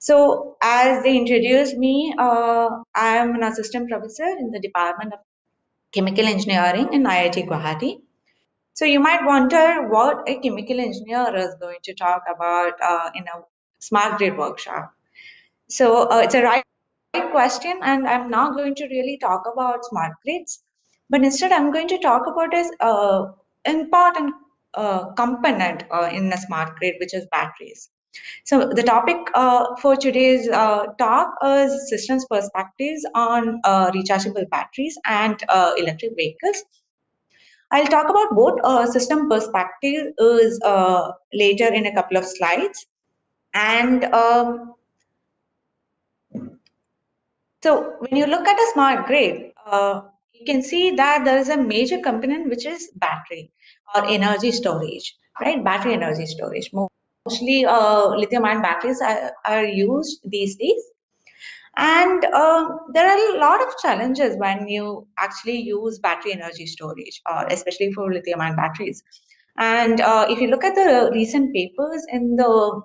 So, as they introduced me, I am an assistant professor in the Department of Chemical Engineering in IIT Guwahati. So, you might wonder what a chemical engineer is going to talk about in a smart grid workshop. So, it's a right question, and I'm not going to really talk about smart grids, but instead, I'm going to talk about an important component in a smart grid, which is batteries. So the topic for today's talk is systems perspectives on rechargeable batteries and electric vehicles. I'll talk about both system perspectives later in a couple of slides. And so when you look at a smart grid, you can see that there is a major component which is battery or energy storage, right? Battery energy storage. Mostly lithium-ion batteries are used these days. And there are a lot of challenges when you actually use battery energy storage, especially for lithium-ion batteries. And if you look at the recent papers in the,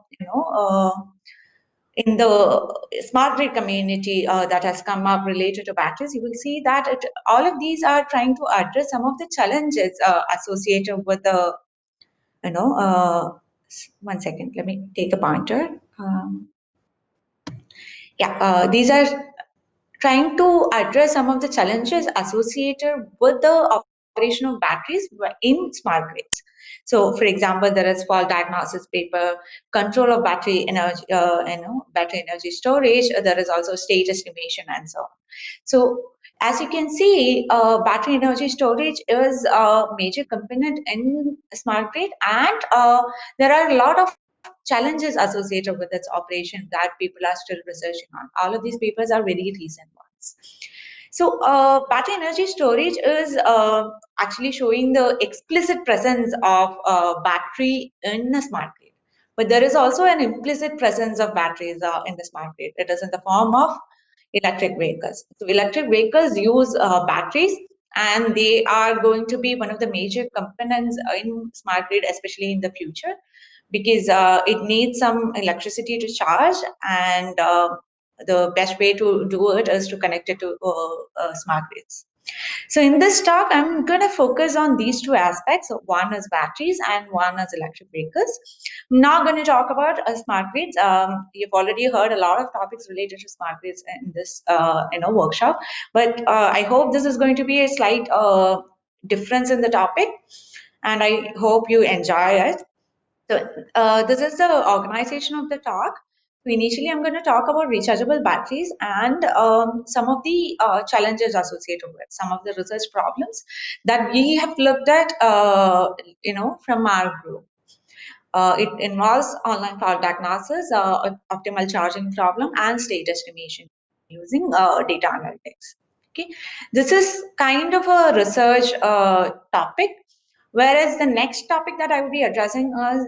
in the smart grid community that has come up related to batteries, you will see that all of these are trying to address some of the challenges associated with the, you know, one second, let me take a pointer. These are trying to address some of the challenges associated with the operation of batteries in smart grids. So, for example, there is fault diagnosis paper, control of battery energy, battery energy storage. There is also state estimation and so on. So, as you can see, battery energy storage is a major component in smart grid, and there are a lot of challenges associated with its operation that people are still researching on. All of these papers are very recent ones. So, battery energy storage is actually showing the explicit presence of battery in a smart grid. But there is also an implicit presence of batteries in the smart grid. It is in the form of electric vehicles. So, electric vehicles use batteries, and they are going to be one of the major components in smart grid, especially in the future, because it needs some electricity to charge, and the best way to do it is to connect it to smart grids. So in this talk, I'm going to focus on these two aspects. So one is batteries and one is electric vehicles. I'm not going to talk about smart grids. You've already heard a lot of topics related to smart grids in this workshop, but I hope this is going to be a slight difference in the topic, and I hope you enjoy it. So this is the organization of the talk. So initially, I'm going to talk about rechargeable batteries and some of the challenges associated with some of the research problems that we have looked at, from our group. It involves online fault diagnosis, optimal charging problem, and state estimation using data analytics. Okay, this is kind of a research topic. Whereas the next topic that I will be addressing is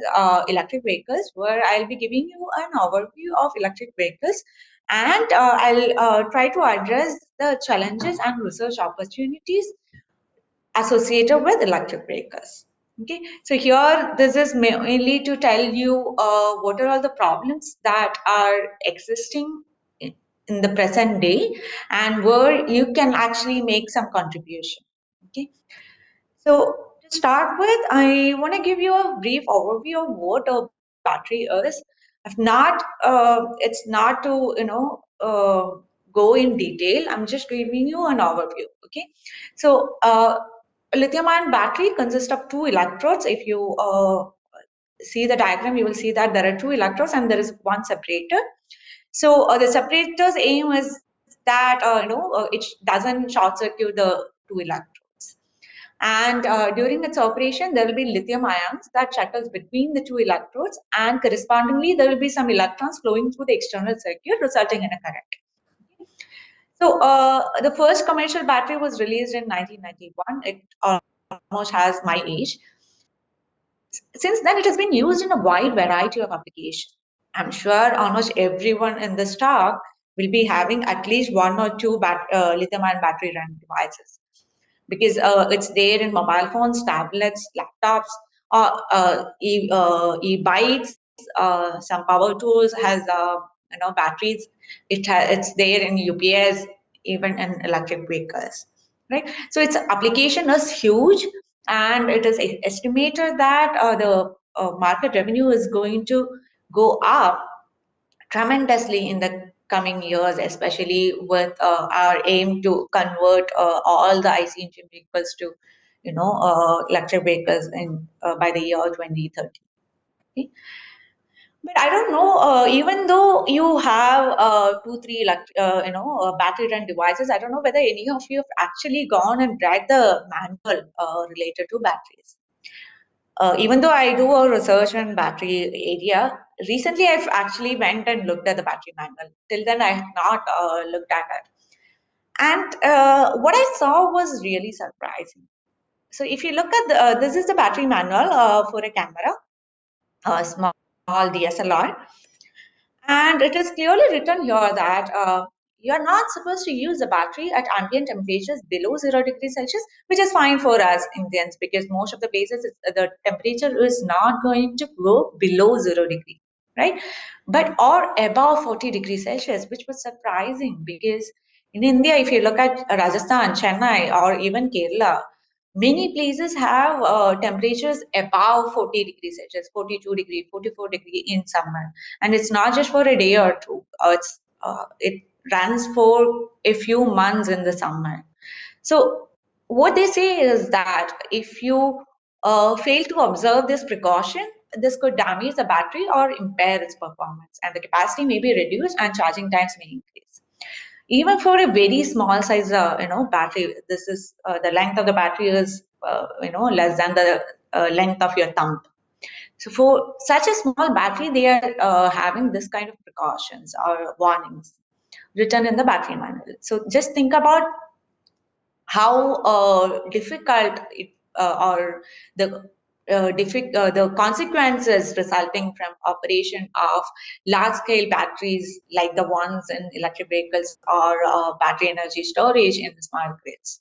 electric vehicles, where I'll be giving you an overview of electric vehicles, and I'll try to address the challenges and research opportunities associated with electric vehicles. Okay, so here this is mainly to tell you what are all the problems that are existing in the present day and where you can actually make some contribution. Okay, so to start with, I want to give you a brief overview of what a battery is. If not, it's not to go in detail. I'm just giving you an overview. Okay, so a lithium-ion battery consists of two electrodes. If you see the diagram, you will see that there are two electrodes and there is one separator. So the separator's aim is that it doesn't short circuit the two electrodes. And during its operation, there will be lithium ions that shuttles between the two electrodes, and correspondingly, there will be some electrons flowing through the external circuit, resulting in a current. So the first commercial battery was released in 1991. It almost has my age. Since then, it has been used in a wide variety of applications. I'm sure almost everyone in this talk will be having at least one or two lithium-ion battery run devices, because it's there in mobile phones, tablets, laptops, e-bikes, some power tools has batteries. It's there in UPS, even in electric vehicles, right? So its application is huge, and it is estimated that the market revenue is going to go up tremendously in the coming years, especially with our aim to convert all the IC engine vehicles to, electric vehicles in by the year 2030. Okay? But I don't know. Even though you have two, three, battery run devices, I don't know whether any of you have actually gone and read the manual related to batteries. Even though I do a research on battery area, recently I've actually went and looked at the battery manual. Till then, I have not looked at it. And what I saw was really surprising. So if you look at this is the battery manual for a camera, a small DSLR, and it is clearly written here that you are not supposed to use the battery at ambient temperatures below 0 degrees Celsius, which is fine for us Indians because most of the places the temperature is not going to go below 0 degree, right? But or above 40 degrees Celsius, which was surprising because in India, if you look at Rajasthan, Chennai, or even Kerala, many places have temperatures above 40 degrees Celsius, 42 degree, 44 degree in summer, and it's not just for a day or two. It runs for a few months in the summer. So what they say is that if you fail to observe this precaution, this could damage the battery or impair its performance, and the capacity may be reduced and charging times may increase. Even for a very small size, battery, this is the length of the battery is less than the length of your thumb. So for such a small battery, they are having this kind of precautions or warnings written in the battery manual. So just think about how difficult it, or the consequences resulting from operation of large scale batteries like the ones in electric vehicles or battery energy storage in the smart grids.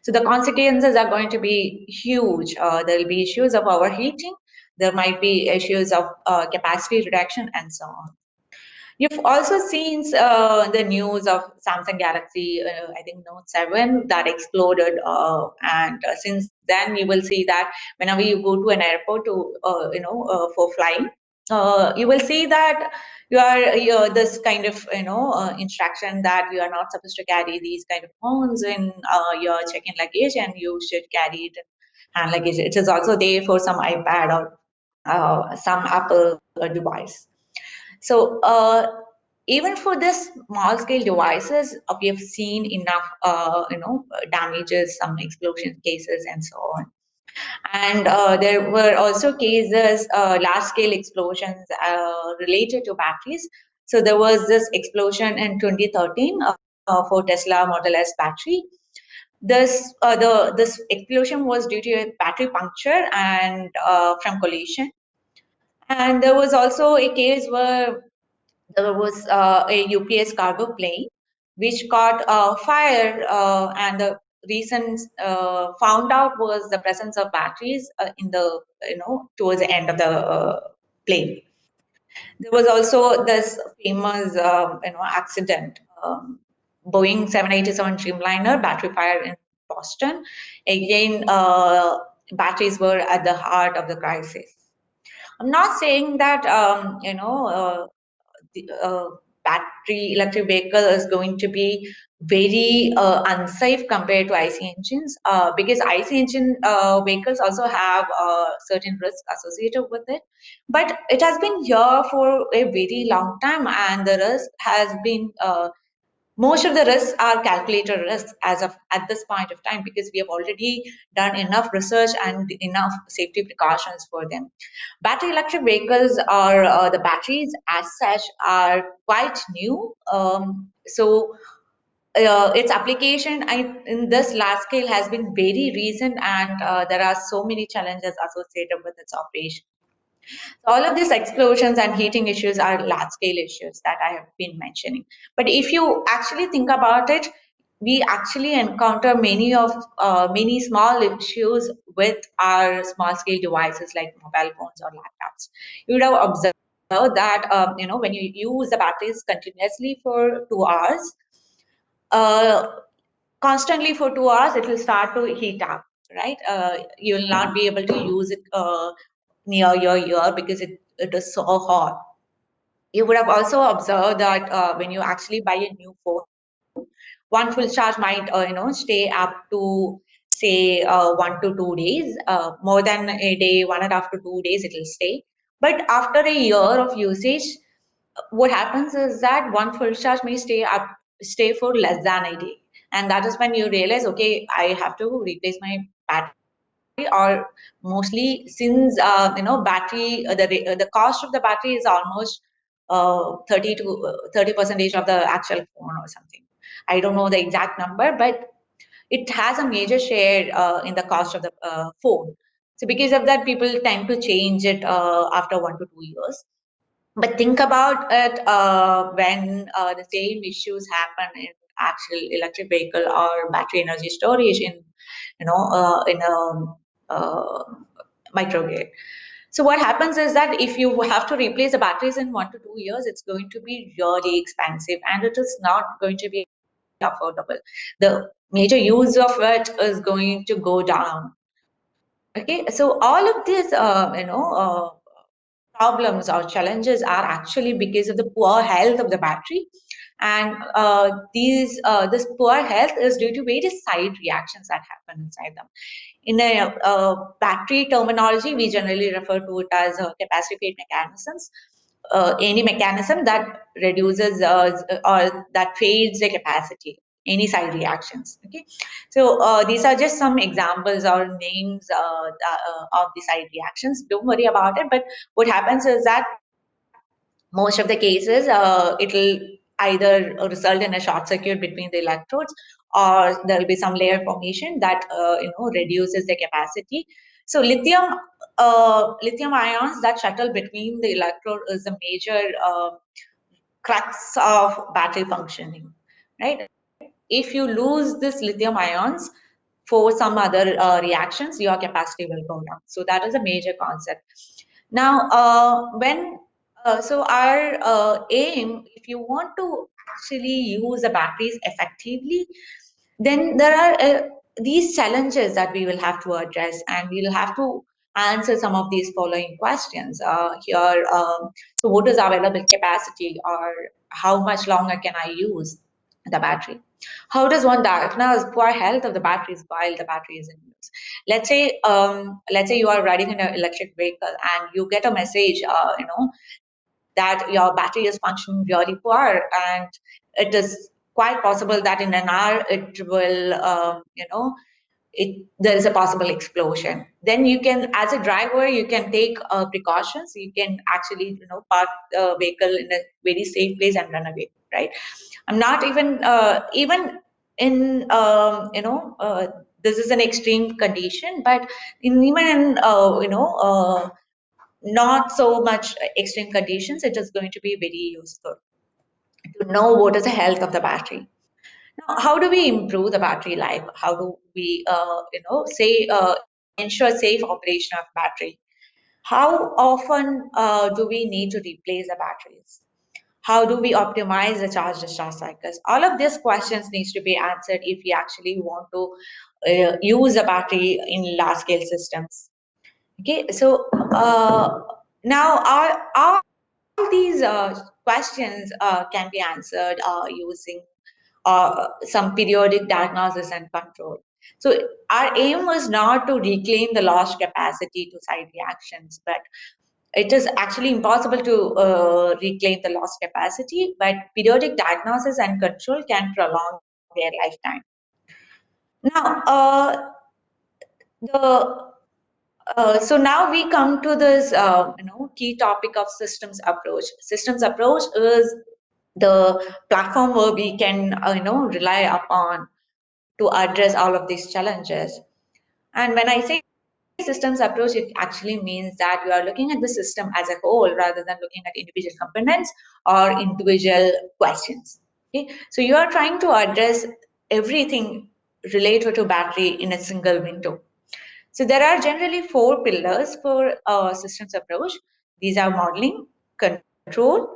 So the consequences are going to be huge. There will be issues of overheating. There might be issues of capacity reduction and so on. You've also seen the news of Samsung Galaxy, I think Note 7 that exploded, and since then you will see that whenever you go to an airport to, for flying, you will see that you're this kind of instruction that you are not supposed to carry these kind of phones in your check-in luggage, and you should carry it in hand luggage. It is also there for some iPad or some Apple device. So even for this small scale devices, we have seen enough, damages, some explosion cases, and so on. And there were also cases, large scale explosions related to batteries. So there was this explosion in 2013 for Tesla Model S battery. This explosion was due to a battery puncture and from collision. And there was also a case where there was a UPS cargo plane which caught fire, and the reason found out was the presence of batteries in the towards the end of the plane. There was also this famous accident, Boeing 787 Dreamliner battery fire in Boston. Again, batteries were at the heart of the crisis. I'm not saying that the battery electric vehicle is going to be very unsafe compared to IC engines, because IC engine vehicles also have certain risks associated with it. But it has been here for a very long time, and the risk has been most of the risks are calculated risks as of at this point of time, because we have already done enough research and enough safety precautions for them. Battery electric vehicles or the batteries as such are quite new. Its application in this large scale has been very recent, and there are so many challenges associated with its operation. All of these explosions and heating issues are large scale issues that I have been mentioning. But if you actually think about it, we actually encounter many small issues with our small scale devices like mobile phones or laptops. You would have observed that when you use the batteries continuously for 2 hours, uh, constantly for 2 hours, it will start to heat up, right? You will not be able to use it near your ear because it is so hot. You would have also observed that when you actually buy a new phone, one full charge might stay up to say 1 to 2 days, more than a day, 1.5 to 2 days it will stay. But after a year of usage, what happens is that one full charge may stay for less than a day, and that is when you realize, okay, I have to replace my battery. Or mostly, since battery the cost of the battery is almost 30 to 30 percentage of the actual phone or something. I don't know the exact number, but it has a major share in the cost of the phone. So because of that, people tend to change it after 1 to 2 years. But think about it when the same issues happen in actual electric vehicle or battery energy storage in a microgrid. So what happens is that if you have to replace the batteries in 1 to 2 years, it's going to be really expensive and it is not going to be affordable. The major use of it is going to go down. Okay, so all of these, problems or challenges are actually because of the poor health of the battery, and this poor health is due to various side reactions that happen inside them. In a battery terminology, we generally refer to it as capacitive fade mechanisms. Any mechanism that reduces or that fades the capacity, any side reactions. Okay, so these are just some examples or names of the side reactions. Don't worry about it. But what happens is that most of the cases it'll either result in a short circuit between the electrodes, or there will be some layer formation that reduces the capacity. So lithium ions that shuttle between the electrode is a major crux of battery functioning, right? If you lose this lithium ions for some other reactions, your capacity will go down. So that is a major concept. Now, when so our aim, if you want to actually use the batteries effectively, then there are these challenges that we will have to address, and we'll have to answer some of these following questions here. So, what is available capacity, or how much longer can I use the battery? How does one diagnose poor health of the batteries while the battery is in use? Let's say you are riding in an electric vehicle and you get a message, that your battery is functioning really poor, and it is quite possible that in an hour it will, there is a possible explosion. Then you can, as a driver, you can take precautions. You can actually, park the vehicle in a very safe place and run away, right? I'm not even in this is an extreme condition, but even in not so much extreme conditions, it is going to be very useful to know what is the health of the battery. Now, how do we improve the battery life? How do we, ensure safe operation of battery? How often do we need to replace the batteries? How do we optimize the charge discharge cycles? All of these questions needs to be answered if we actually want to use a battery in large scale systems. Okay, so now all these questions can be answered using some periodic diagnosis and control. So our aim was not to reclaim the lost capacity to side reactions, but it is actually impossible to reclaim the lost capacity, but periodic diagnosis and control can prolong their lifetime. Now, the so now we come to this, key topic of systems approach. Systems approach is the platform where we can, rely upon to address all of these challenges. And when I say systems approach, it actually means that you are looking at the system as a whole rather than looking at individual components or individual questions. Okay, so you are trying to address everything related to battery in a single window. So there are generally four pillars for systems approach. These are modeling, control,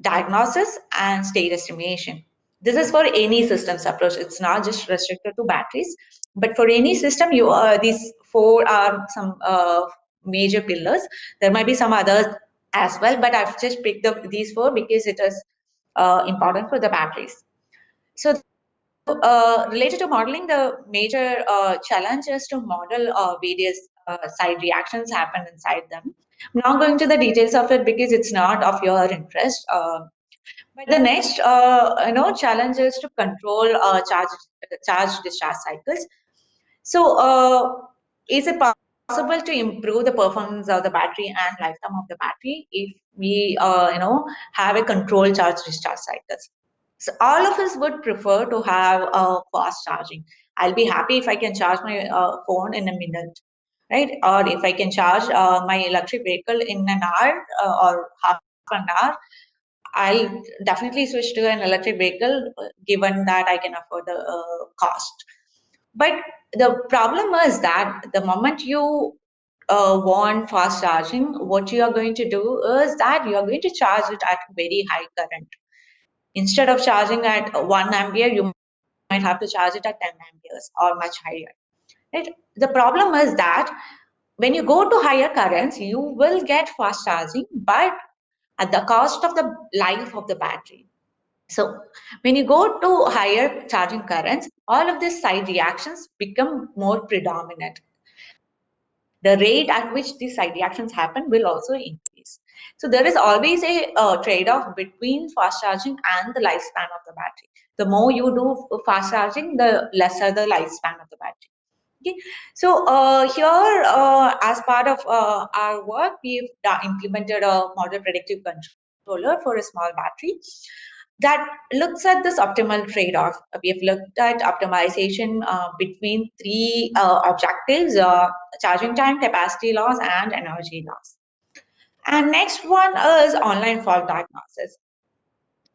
diagnosis, and state estimation. This is for any systems approach. It's not just restricted to batteries, but for any system, these four are some major pillars. There might be some others as well, but I've just picked up these four because it is important for the batteries. So related to modeling, the major challenge is to model various side reactions happen inside them. I'm not going to the details of it because it's not of your interest. But the next, challenge is to control charge discharge cycles. So, is it possible to improve the performance of the battery and lifetime of the battery if we, have a controlled charge discharge cycles? So all of us would prefer to have fast charging. I'll be happy if I can charge my phone in a minute, right? Or if I can charge my electric vehicle in an hour or half an hour, I'll definitely switch to an electric vehicle given that I can afford the cost. But the problem is that the moment you want fast charging, what you are going to do is that you are going to charge it at very high current. Instead of charging at 1 ampere, you might have to charge it at 10 amperes or much higher. Right? The problem is that when you go to higher currents, you will get fast charging, but at the cost of the life of the battery. So when you go to higher charging currents, all of these side reactions become more predominant. The rate at which these side reactions happen will also increase. So there is always a trade-off between fast charging and the lifespan of the battery. The more you do fast charging, the lesser the lifespan of the battery. Okay. So here, as part of our work, we've implemented a model predictive controller for a small battery that looks at this optimal trade-off. We have looked at optimization between three objectives, charging time, capacity loss, and energy loss. And next one is online fault diagnosis.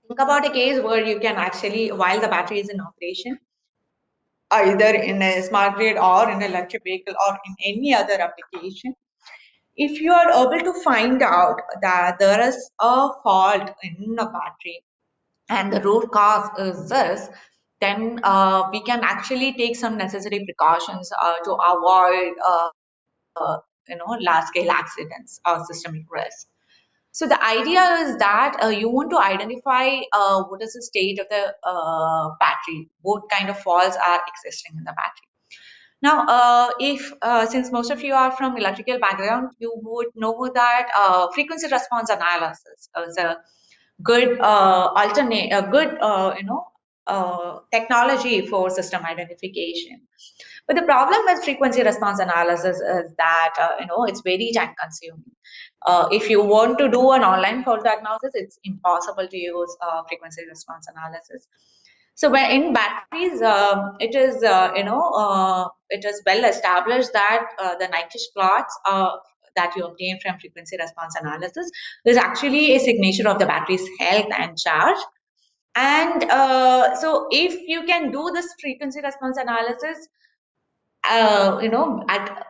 Think about a case where you can actually, while the battery is in operation, either in a smart grid or in an electric vehicle or in any other application, if you are able to find out that there is a fault in a battery and the root cause is this, then we can actually take some necessary precautions to avoid, large scale accidents or systemic risk. So the idea is that you want to identify what is the state of the battery, what kind of faults are existing in the battery. Now, if since most of you are from electrical background, you would know that frequency response analysis is a good alternate, a good technology for system identification. But the problem with frequency response analysis is that it's very time consuming. If you want to do an online fault diagnosis, it's impossible to use frequency response analysis. So when in batteries, it is well established that the Nyquist plots that you obtain from frequency response analysis is actually a signature of the battery's health and charge. And so if you can do this frequency response analysis, at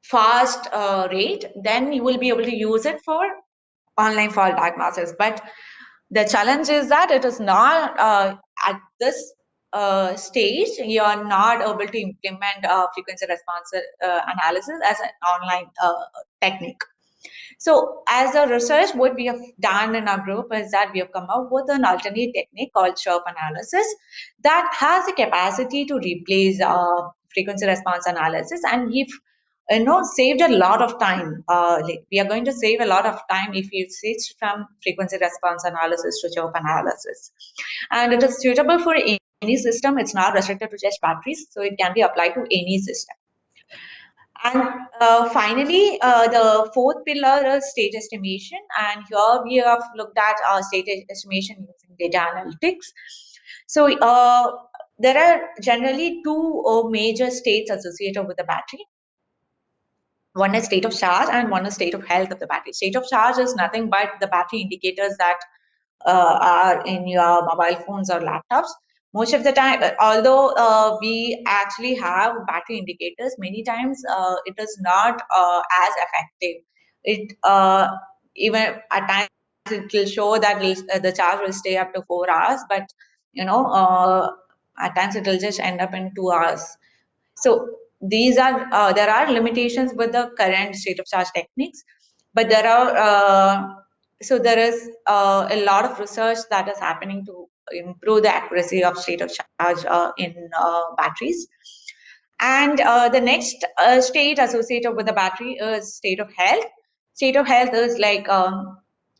fast rate, then you will be able to use it for online fault diagnosis. But the challenge is that it is not at this stage, you are not able to implement frequency response analysis as an online technique. So as a research, what we have done in our group is that we have come up with an alternate technique called chirp analysis that has the capacity to replace frequency response analysis, and we've saved a lot of time. Like we are going to save a lot of time if you switch from frequency response analysis to chirp analysis, and it is suitable for any system. It's not restricted to just batteries, so it can be applied to any system. And finally, the fourth pillar is state estimation. And here we have looked at state estimation using data analytics. So there are generally two major states associated with the battery. One is state of charge and one is state of health of the battery. State of charge is nothing but the battery indicators that are in your mobile phones or laptops. Most of the time, although we actually have battery indicators, many times it is not as effective. It even at times it will show that the charge will stay up to 4 hours, but at times it will just end up in 2 hours. So these are there are limitations with the current state of charge techniques, but there is a lot of research that is happening to improve the accuracy of state of charge in batteries. And the next state associated with the battery is state of health. State of health is like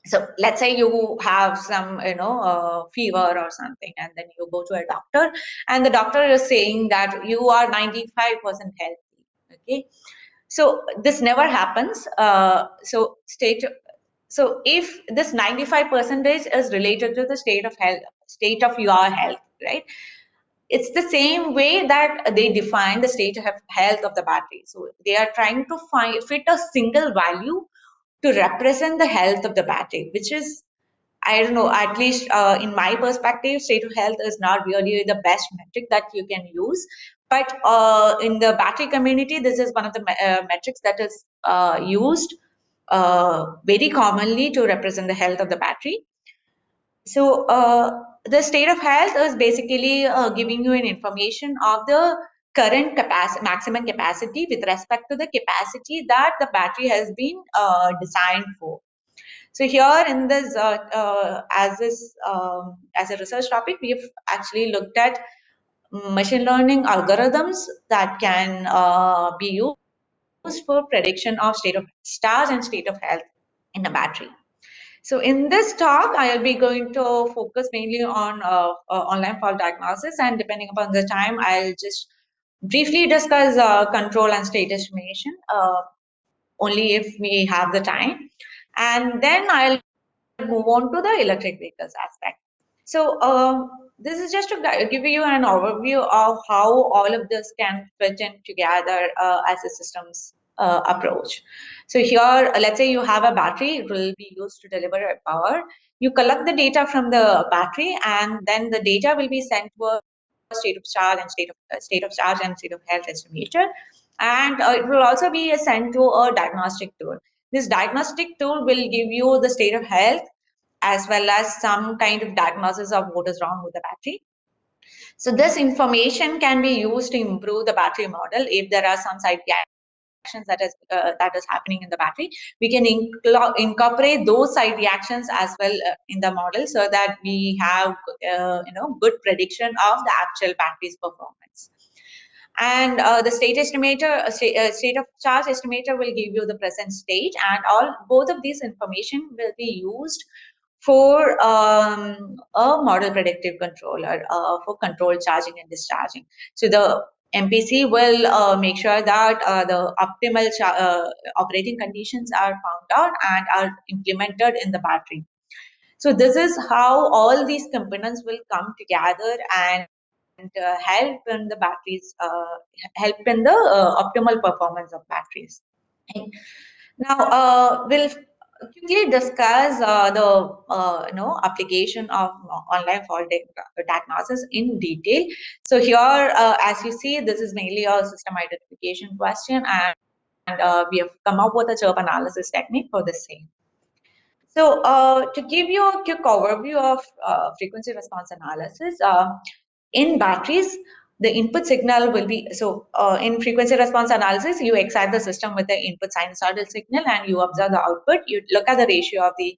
so let's say you have some fever or something, and then you go to a doctor, and the doctor is saying that you are 95% healthy. Okay, so this never happens. So if this 95 percentage is related to the state of health, state of your health, right? It's the same way that they define the state of health of the battery. So they are trying to fit a single value to represent the health of the battery, which is, I don't know, at least in my perspective, state of health is not really the best metric that you can use. But in the battery community, this is one of the metrics that is used very commonly to represent the health of the battery. So the state of health is basically giving you an information of the current maximum capacity with respect to the capacity that the battery has been designed for. So here in this, as a research topic, we've actually looked at machine learning algorithms that can be used for prediction of state of charge and state of health in a battery. So in this talk, I'll be going to focus mainly on online fault diagnosis, and depending upon the time, I'll just briefly discuss control and state estimation, only if we have the time. And then I'll move on to the electric vehicles aspect. So this is just to give you an overview of how all of this can fit in together as a systems approach. So here, let's say you have a battery, it will be used to deliver power. You collect the data from the battery, and then the data will be sent to a state of charge and state of charge and state of health estimator, and it will also be sent to a diagnostic tool. This diagnostic tool will give you the state of health as well as some kind of diagnosis of what is wrong with the battery. So this information can be used to improve the battery model. If there are some side reactions that is happening in the battery, we can incorporate those side reactions as well in the model, so that we have good prediction of the actual battery's performance. And the state estimator, state of charge estimator will give you the present state, and both of these information will be used for a model predictive controller for control charging and discharging. So the MPC will make sure that the optimal operating conditions are found out and are implemented in the battery. So this is how all these components will come together and help in the batteries, help in the optimal performance of batteries. Okay. Now we'll quickly discuss the application of online fault diagnosis in detail. So here, as you see, this is mainly a system identification question, and we have come up with a chirp analysis technique for the same. So to give you a quick overview of frequency response analysis, in batteries, the input signal will be, so in frequency response analysis, you excite the system with the input sinusoidal signal and you observe the output. You look at the ratio of the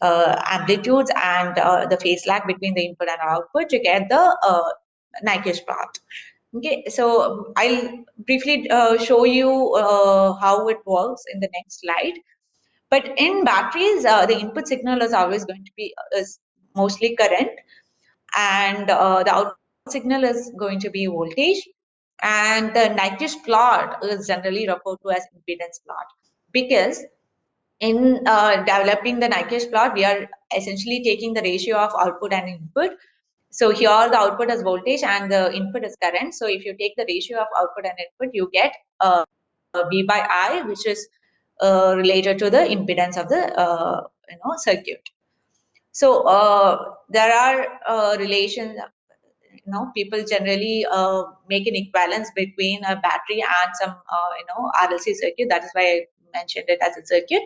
amplitudes and the phase lag between the input and output to get the Nyquist plot. Okay, so I'll briefly show you how it works in the next slide. But in batteries, the input signal is always going to be is mostly current, and the output signal is going to be voltage, and the Nyquist plot is generally referred to as impedance plot, because in developing the Nyquist plot, we are essentially taking the ratio of output and input. So here the output is voltage and the input is current. So if you take the ratio of output and input, you get V by I, which is related to the impedance of the circuit. So there are relations. People generally make an equivalence between a battery and some RLC circuit. That is why I mentioned it as a circuit.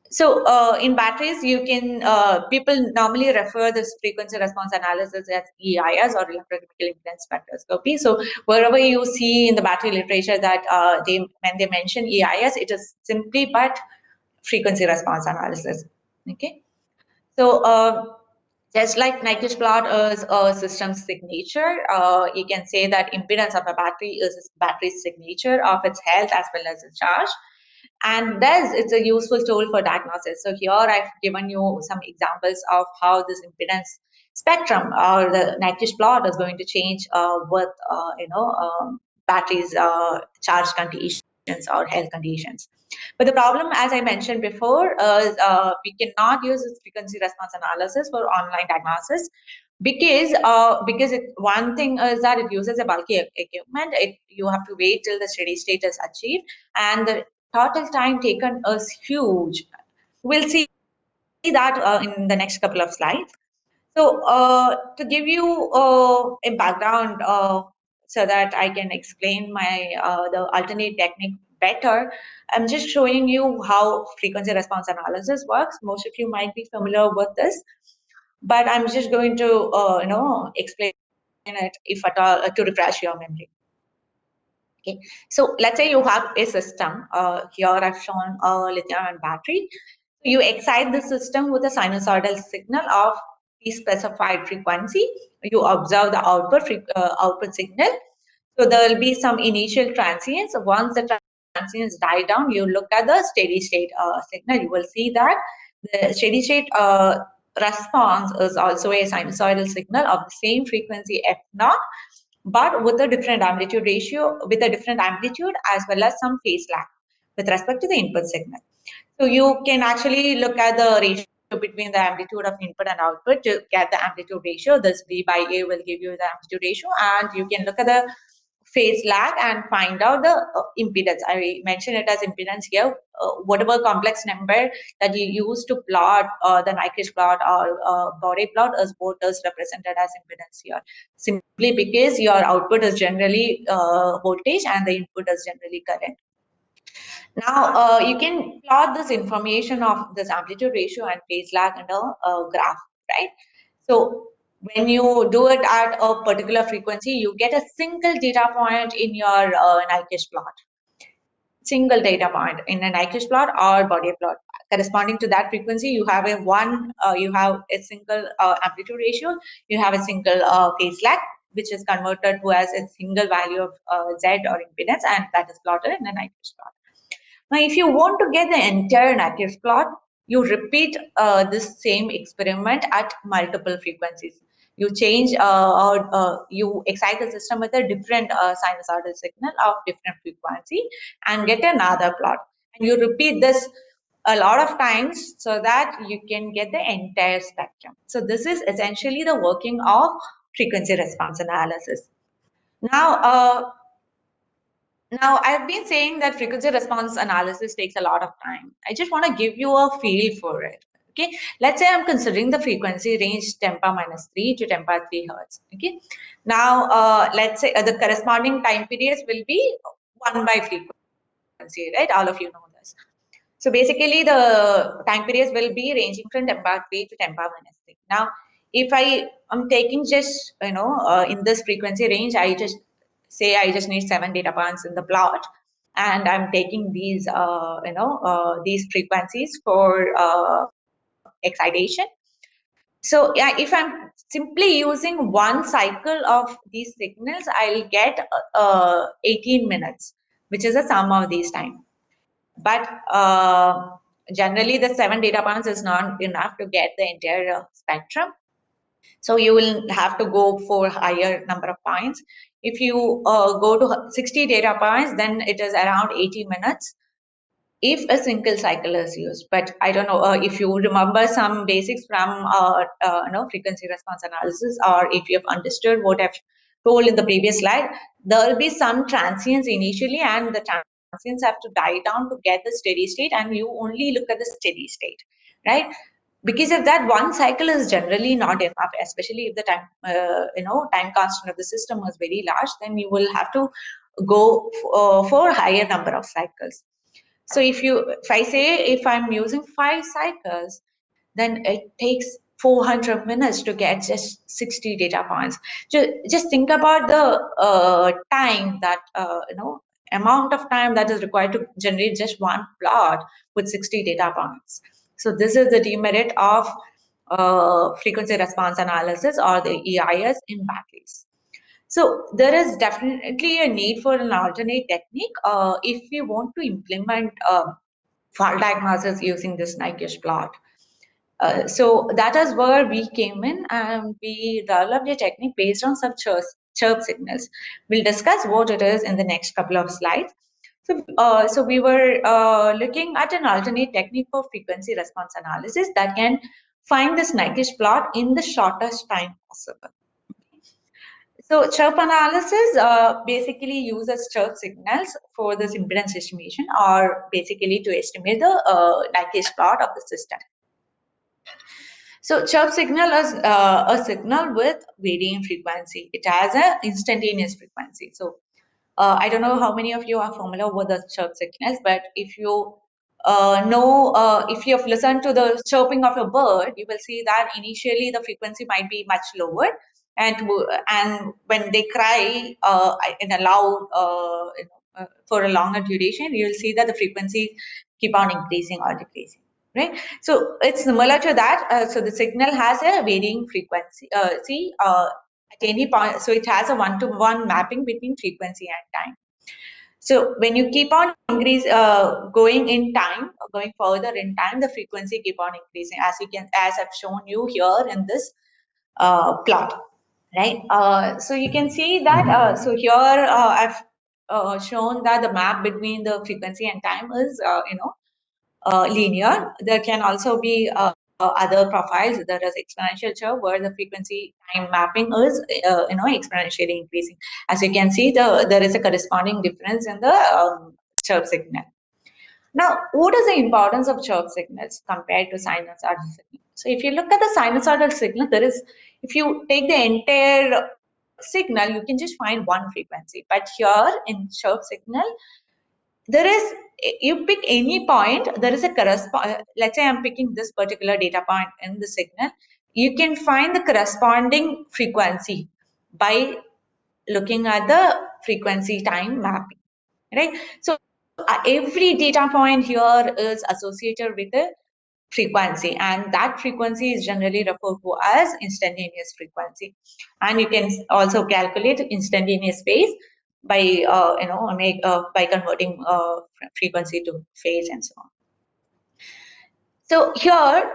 So in batteries, you can people normally refer this frequency response analysis as EIS or electrochemical impedance spectroscopy. So wherever you see in the battery literature that when they mention EIS, it is simply but frequency response analysis. Okay. So just like Nyquist plot is a system signature, you can say that impedance of a battery is battery's signature of its health as well as its charge. And thus, it's a useful tool for diagnosis. So here I've given you some examples of how this impedance spectrum or the Nyquist plot is going to change with batteries charge conditions or health conditions. But the problem, as I mentioned before, is we cannot use this frequency response analysis for online diagnosis because one thing is that it uses a bulky equipment. You have to wait till the steady state is achieved, and the total time taken is huge. We'll see that in the next couple of slides. So to give you a background so that I can explain my the alternate technique better, I'm just showing you how frequency response analysis works. Most of you might be familiar with this, but I'm just going to explain it if at all to refresh your memory. Okay, so let's say you have a system. Here I've shown a lithium-ion battery. You excite the system with a sinusoidal signal of the specified frequency. You observe the output signal. So there will be some initial transients. Once the transients die down, you look at the steady state signal. You will see that the steady state response is also a sinusoidal signal of the same frequency f naught, but with a different amplitude ratio, with a different amplitude as well as some phase lag with respect to the input signal. So you can actually look at the ratio between the amplitude of input and output to get the amplitude ratio. This V by A will give you the amplitude ratio, and you can look at the phase lag and find out the impedance. I mentioned it as impedance here. Whatever complex number that you use to plot the Nyquist plot or Bode plot is what is represented as impedance here. Simply because your output is generally voltage and the input is generally current. Now, you can plot this information of this amplitude ratio and phase lag in a graph, right? So when you do it at a particular frequency, you get a single data point in your Nyquist plot. Single data point in a Nyquist plot or Bode plot. Corresponding to that frequency, you have you have a single amplitude ratio, you have a single phase lag, which is converted to as a single value of Z or impedance, and that is plotted in a Nyquist plot. Now, if you want to get the entire Nyquist plot, you repeat this same experiment at multiple frequencies. You change or you excite the system with a different sinusoidal signal of different frequency and get another plot. And you repeat this a lot of times so that you can get the entire spectrum. So this is essentially the working of frequency response analysis. Now, I've been saying that frequency response analysis takes a lot of time. I just want to give you a feel for it. Okay, let's say I'm considering the frequency range 10 power minus 3 to 10 power 3 hertz. Okay, now let's say the corresponding time periods will be 1 by frequency, right? All of you know this. So basically, the time periods will be ranging from 10 power 3 to 10 power minus 3. Now, if I am taking just, in this frequency range, I just say I just need 7 data points in the plot, and I'm taking these frequencies for excitation. So yeah, if I'm simply using one cycle of these signals, I'll get 18 minutes, which is the sum of these time. But generally, the 7 data points is not enough to get the entire spectrum. So you will have to go for higher number of points. If you go to 60 data points, then it is around 80 minutes if a single cycle is used. But I don't know if you remember some basics from frequency response analysis, or if you have understood what I've told in the previous slide, there will be some transients initially, and the transients have to die down to get the steady state, and you only look at the steady state, right? Because of that, one cycle is generally not enough, especially if the time constant of the system is very large. Then you will have to go for higher number of cycles. So if I say if I'm using 5 cycles, then it takes 400 minutes to get just 60 data points. Just think about the time that amount of time that is required to generate just one plot with 60 data points. So this is the demerit of frequency response analysis, or the EIS, in batteries. So there is definitely a need for an alternate technique if we want to implement fault diagnosis using this Nyquist plot. So that is where we came in, and we developed a technique based on some chirp signals. We'll discuss what it is in the next couple of slides. So we were looking at an alternate technique for frequency response analysis that can find this Nyquist plot in the shortest time possible. So chirp analysis basically uses chirp signals for this impedance estimation, or basically to estimate the Nyquist plot of the system. So chirp signal is a signal with varying frequency. It has an instantaneous frequency. So I don't know how many of you are familiar with the chirp signals, but if you if you have listened to the chirping of a bird, you will see that initially the frequency might be much lower, and when they cry in a loud for a longer duration, you will see that the frequency keep on increasing or decreasing. Right, so it's similar to that. So the signal has a varying frequency. At any point, so it has a one-to-one mapping between frequency and time. So when you keep on going in time, going further in time, the frequency keep on increasing, as I've shown you here in this plot, right? So you can see that. So here I've shown that the map between the frequency and time is, linear. There can also be other profiles. There is exponential curve where the frequency time mapping is exponentially increasing. As you can see, there is a corresponding difference in the chirp signal. Now, what is the importance of chirp signals compared to sinusoidal signal? So if you look at the sinusoidal signal, if you take the entire signal, you can just find one frequency. But here in chirp signal, there is, you pick any point, there is a correspond, let's say I'm picking this particular data point in the signal, you can find the corresponding frequency by looking at the frequency time mapping, right? So every data point here is associated with a frequency, and that frequency is generally referred to as instantaneous frequency. And you can also calculate instantaneous phase by by converting frequency to phase and so on. So here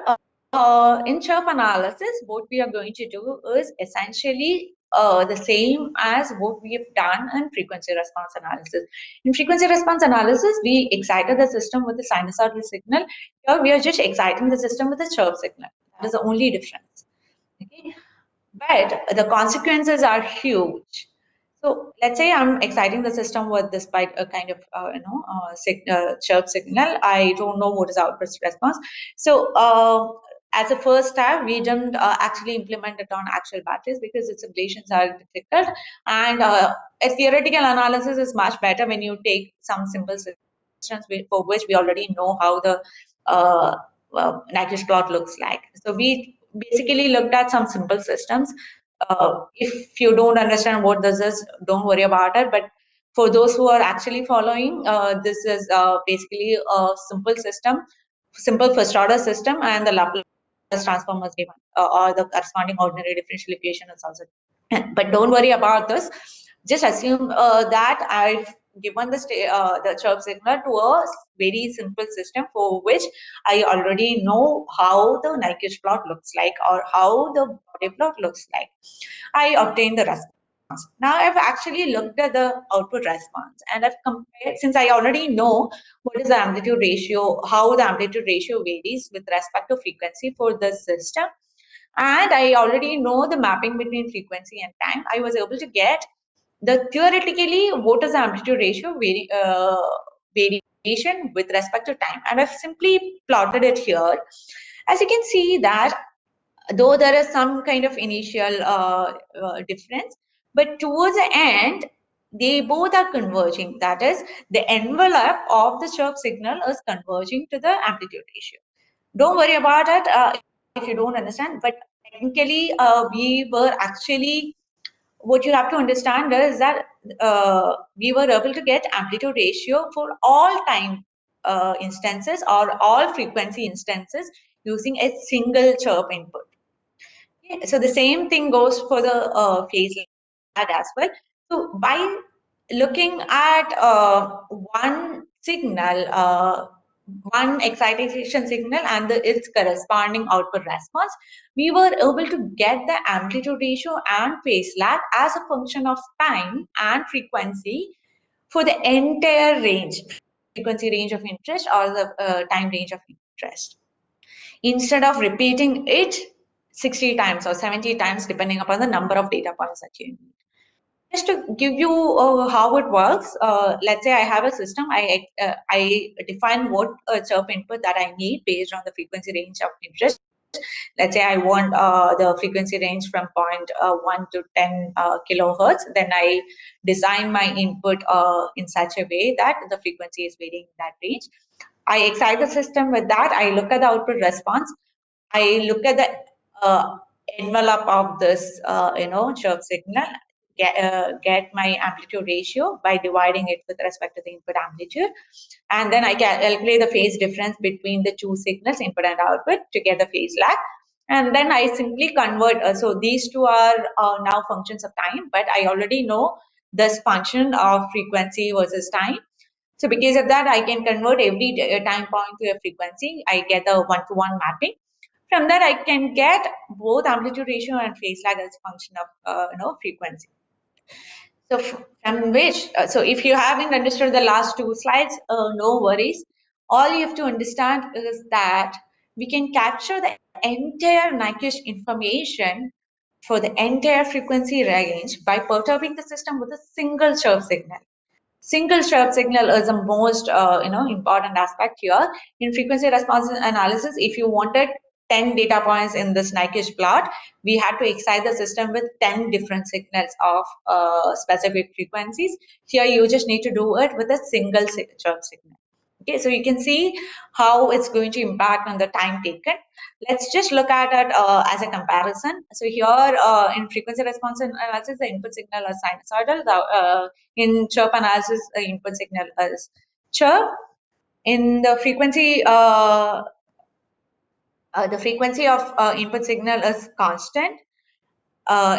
in chirp analysis, what we are going to do is essentially the same as what we have done in frequency response analysis. In frequency response analysis, we excited the system with the sinusoidal signal. Here we are just exciting the system with a chirp signal. That is the only difference. Okay? But the consequences are huge. So let's say I'm exciting the system with despite a kind of chirp signal. I don't know what is output response. So as a first step, we didn't actually implement it on actual batteries because its simulations are difficult, and a theoretical analysis is much better when you take some simple systems for which we already know how the Nyquist plot looks like. So we basically looked at some simple systems. If you don't understand what this is, don't worry about it. But for those who are actually following, this is basically a simple system, simple first order system, and the Laplace transform is given, or the corresponding ordinary differential equation is also. But don't worry about this. Just assume that I've given the chirp signal to a very simple system for which I already know how the Nyquist plot looks like, or how the body plot looks like. I obtain the response. Now I've actually looked at the output response, and I've compared, since I already know what is the amplitude ratio, how the amplitude ratio varies with respect to frequency for the system, and I already know the mapping between frequency and time. I was able to get the theoretically what is the amplitude ratio variation with respect to time, and I've simply plotted it here. As you can see that though there is some kind of initial difference, but towards the end they both are converging. That is, the envelope of the chirp signal is converging to the amplitude ratio. Don't worry about it if you don't understand, but technically we were actually, what you have to understand is that we were able to get amplitude ratio for all time instances or all frequency instances using a single chirp input. Okay, so the same thing goes for the phase lag as well. So by looking at one signal, one excitation signal and its corresponding output response, we were able to get the amplitude ratio and phase lag as a function of time and frequency for the entire range, frequency range of interest or the time range of interest, instead of repeating it 60 times or 70 times depending upon the number of data points that you need. Just to give you how it works, let's say I have a system, I define what chirp input that I need based on the frequency range of interest. Let's say I want the frequency range from 0.1 to 10 kilohertz. Then I design my input in such a way that the frequency is varying in that range. I excite the system with that. I look at the output response. I look at the envelope of this, chirp signal, get my amplitude ratio by dividing it with respect to the input amplitude. And then I calculate the phase difference between the two signals, input and output, to get the phase lag. And then I simply convert. So these two are now functions of time, but I already know this function of frequency versus time. So because of that, I can convert every time point to a frequency. I get a one-to-one mapping. From that, I can get both amplitude ratio and phase lag as a function of frequency. So from which, so if you haven't understood the last two slides, no worries. All you have to understand is that we can capture the entire Nyquist information for the entire frequency range by perturbing the system with a single chirp signal. Single chirp signal is the most important aspect here. In frequency response analysis, if you wanted 10 data points in this Nyquist plot, we had to excite the system with 10 different signals of specific frequencies. Here you just need to do it with a single chirp signal. Okay, so you can see how it's going to impact on the time taken. Let's just look at it as a comparison. So here in frequency response analysis, the input signal is sinusoidal. In chirp analysis, the input signal is chirp. In the frequency of input signal is constant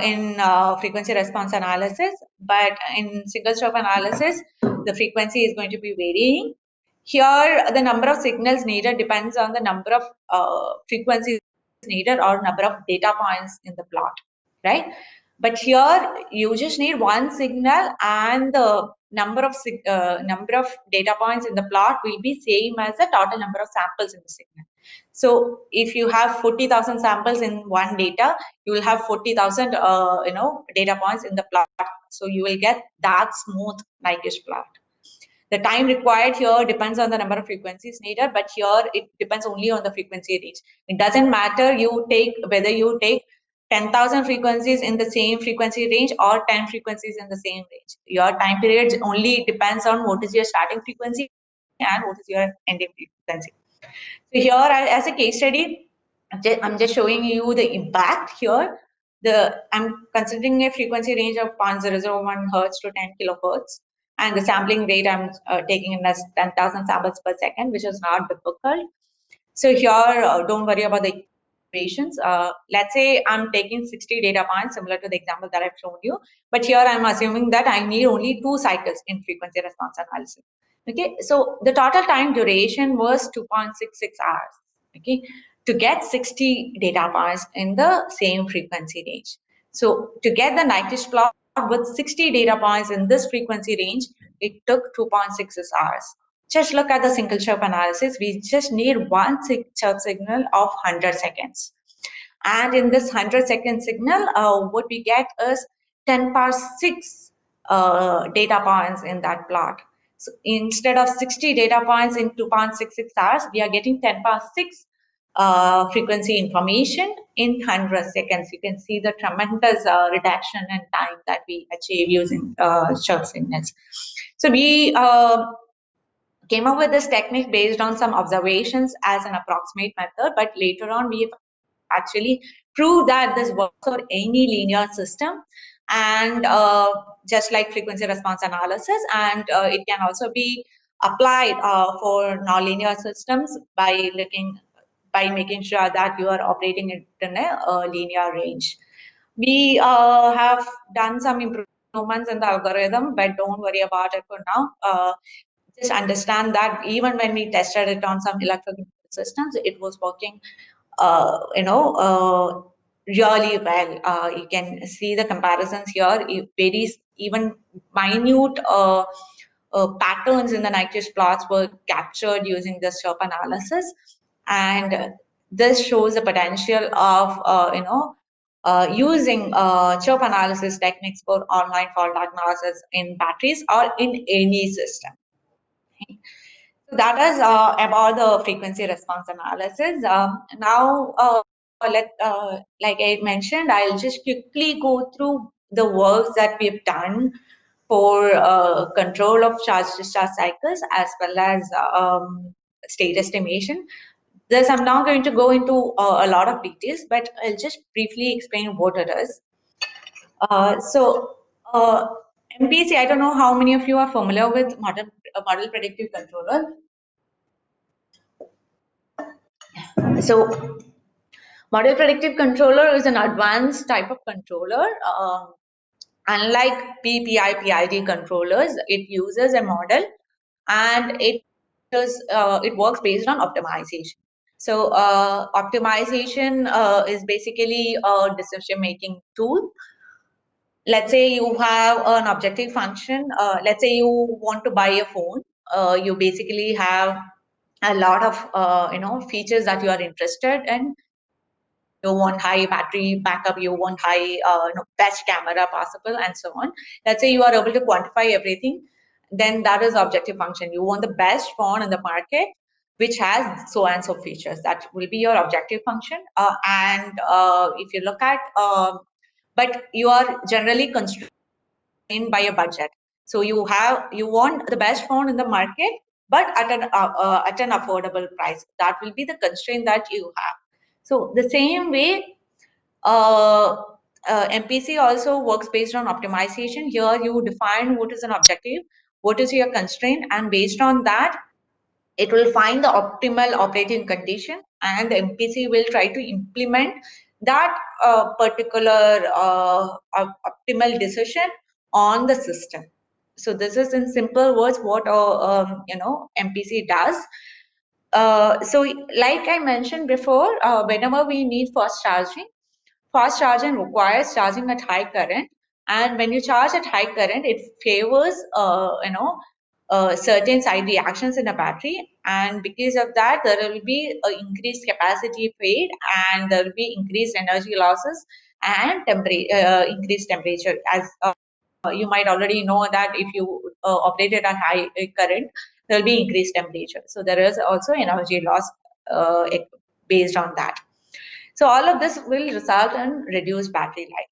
in frequency response analysis, but in single chirp analysis, the frequency is going to be varying. Here, the number of signals needed depends on the number of frequencies needed or number of data points in the plot, right? But here, you just need one signal, and the number of data points in the plot will be same as the total number of samples in the signal. So if you have 40,000 samples in one data, you will have 40,000 data points in the plot. So you will get that smooth Nyquist plot. The time required here depends on the number of frequencies needed, but here it depends only on the frequency range. It doesn't matter whether you take 10,000 frequencies in the same frequency range or 10 frequencies in the same range. Your time period only depends on what is your starting frequency and what is your ending frequency. So here, as a case study, I'm just showing you the impact here. I'm considering a frequency range of 0.001 hertz to 10 kilohertz, and the sampling rate I'm taking in as 10,000 samples per second, which is not difficult. So here, don't worry about the equations. Let's say I'm taking 60 data points, similar to the example that I've shown you, but here I'm assuming that I need only 2 cycles in frequency response analysis. Okay, so the total time duration was 2.66 hours. Okay, to get 60 data points in the same frequency range. So to get the Nyquist plot with 60 data points in this frequency range, it took 2.66 hours. Just look at the single chirp analysis. We just need one chirp signal of 100 seconds. And in this 100-second signal, what we get is 10 power 6 data points in that plot. So instead of 60 data points in 2.66 hours, we are getting 10 power 6 frequency information in 100 seconds. You can see the tremendous reduction in time that we achieve using short signals. So we came up with this technique based on some observations as an approximate method, but later on we've actually proved that this works for any linear system, and just like frequency response analysis, and it can also be applied for nonlinear systems by making sure that you are operating it in a linear range. We have done some improvements in the algorithm, but don't worry about it for now. Just understand that even when we tested it on some electrical systems, it was working, really well. You can see the comparisons here. It varies, even minute patterns in the Nyquist plots were captured using this SHRP analysis, and this shows the potential of using chirp analysis techniques for online fault diagnosis in batteries or in any system. So that is about the frequency response analysis. Now, like I mentioned, I'll just quickly go through the works that we've done for control of charge-discharge cycles as well as state estimation. Thus, I'm not going to go into a lot of details, but I'll just briefly explain what it is. So, MPC, I don't know how many of you are familiar with model predictive controller. So, model predictive controller is an advanced type of controller. Unlike PPI/PID controllers, it uses a model, and it works based on optimization. So optimization is basically a decision-making tool. Let's say you have an objective function. Let's say you want to buy a phone. You basically have a lot of features that you are interested in. You want high battery backup, you want high best camera possible, and so on. Let's say you are able to quantify everything, then that is objective function. You want the best phone in the market which has so and so features. That will be your objective function. And if you look at but you are generally constrained by a budget. So you want the best phone in the market, but at an affordable price. That will be the constraint that you have. So the same way, uh, MPC also works based on optimization. Here you define what is an objective, what is your constraint, and based on that, it will find the optimal operating condition, and the MPC will try to implement that particular optimal decision on the system. So this is in simple words what MPC does. So like I mentioned before, whenever we need fast charging requires charging at high current, and when you charge at high current, it favors certain side reactions in a battery, and because of that, there will be increased capacity fade, and there will be increased energy losses and increased temperature. As you might already know that if you operate it at high current, there will be increased temperature. So there is also energy loss based on that. So all of this will result in reduced battery life.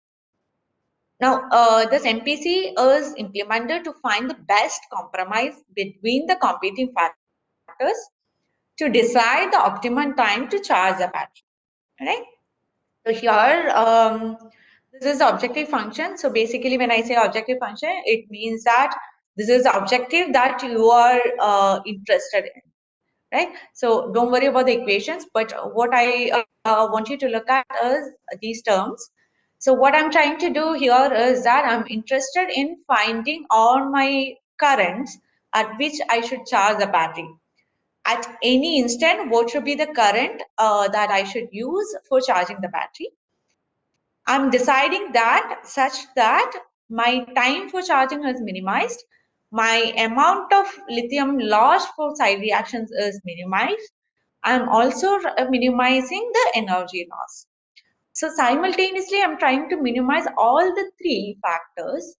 Now, this MPC is implemented to find the best compromise between the competing factors to decide the optimum time to charge the battery, right? So here, this is the objective function. So basically, when I say objective function, it means that this is the objective that you are interested in, right? So don't worry about the equations, but what I want you to look at is these terms. So what I'm trying to do here is that I'm interested in finding all my currents at which I should charge the battery. At any instant, what should be the current that I should use for charging the battery? I'm deciding that such that my time for charging is minimized, my amount of lithium lost for side reactions is minimized. I'm also minimizing the energy loss. So simultaneously, I'm trying to minimize all the three factors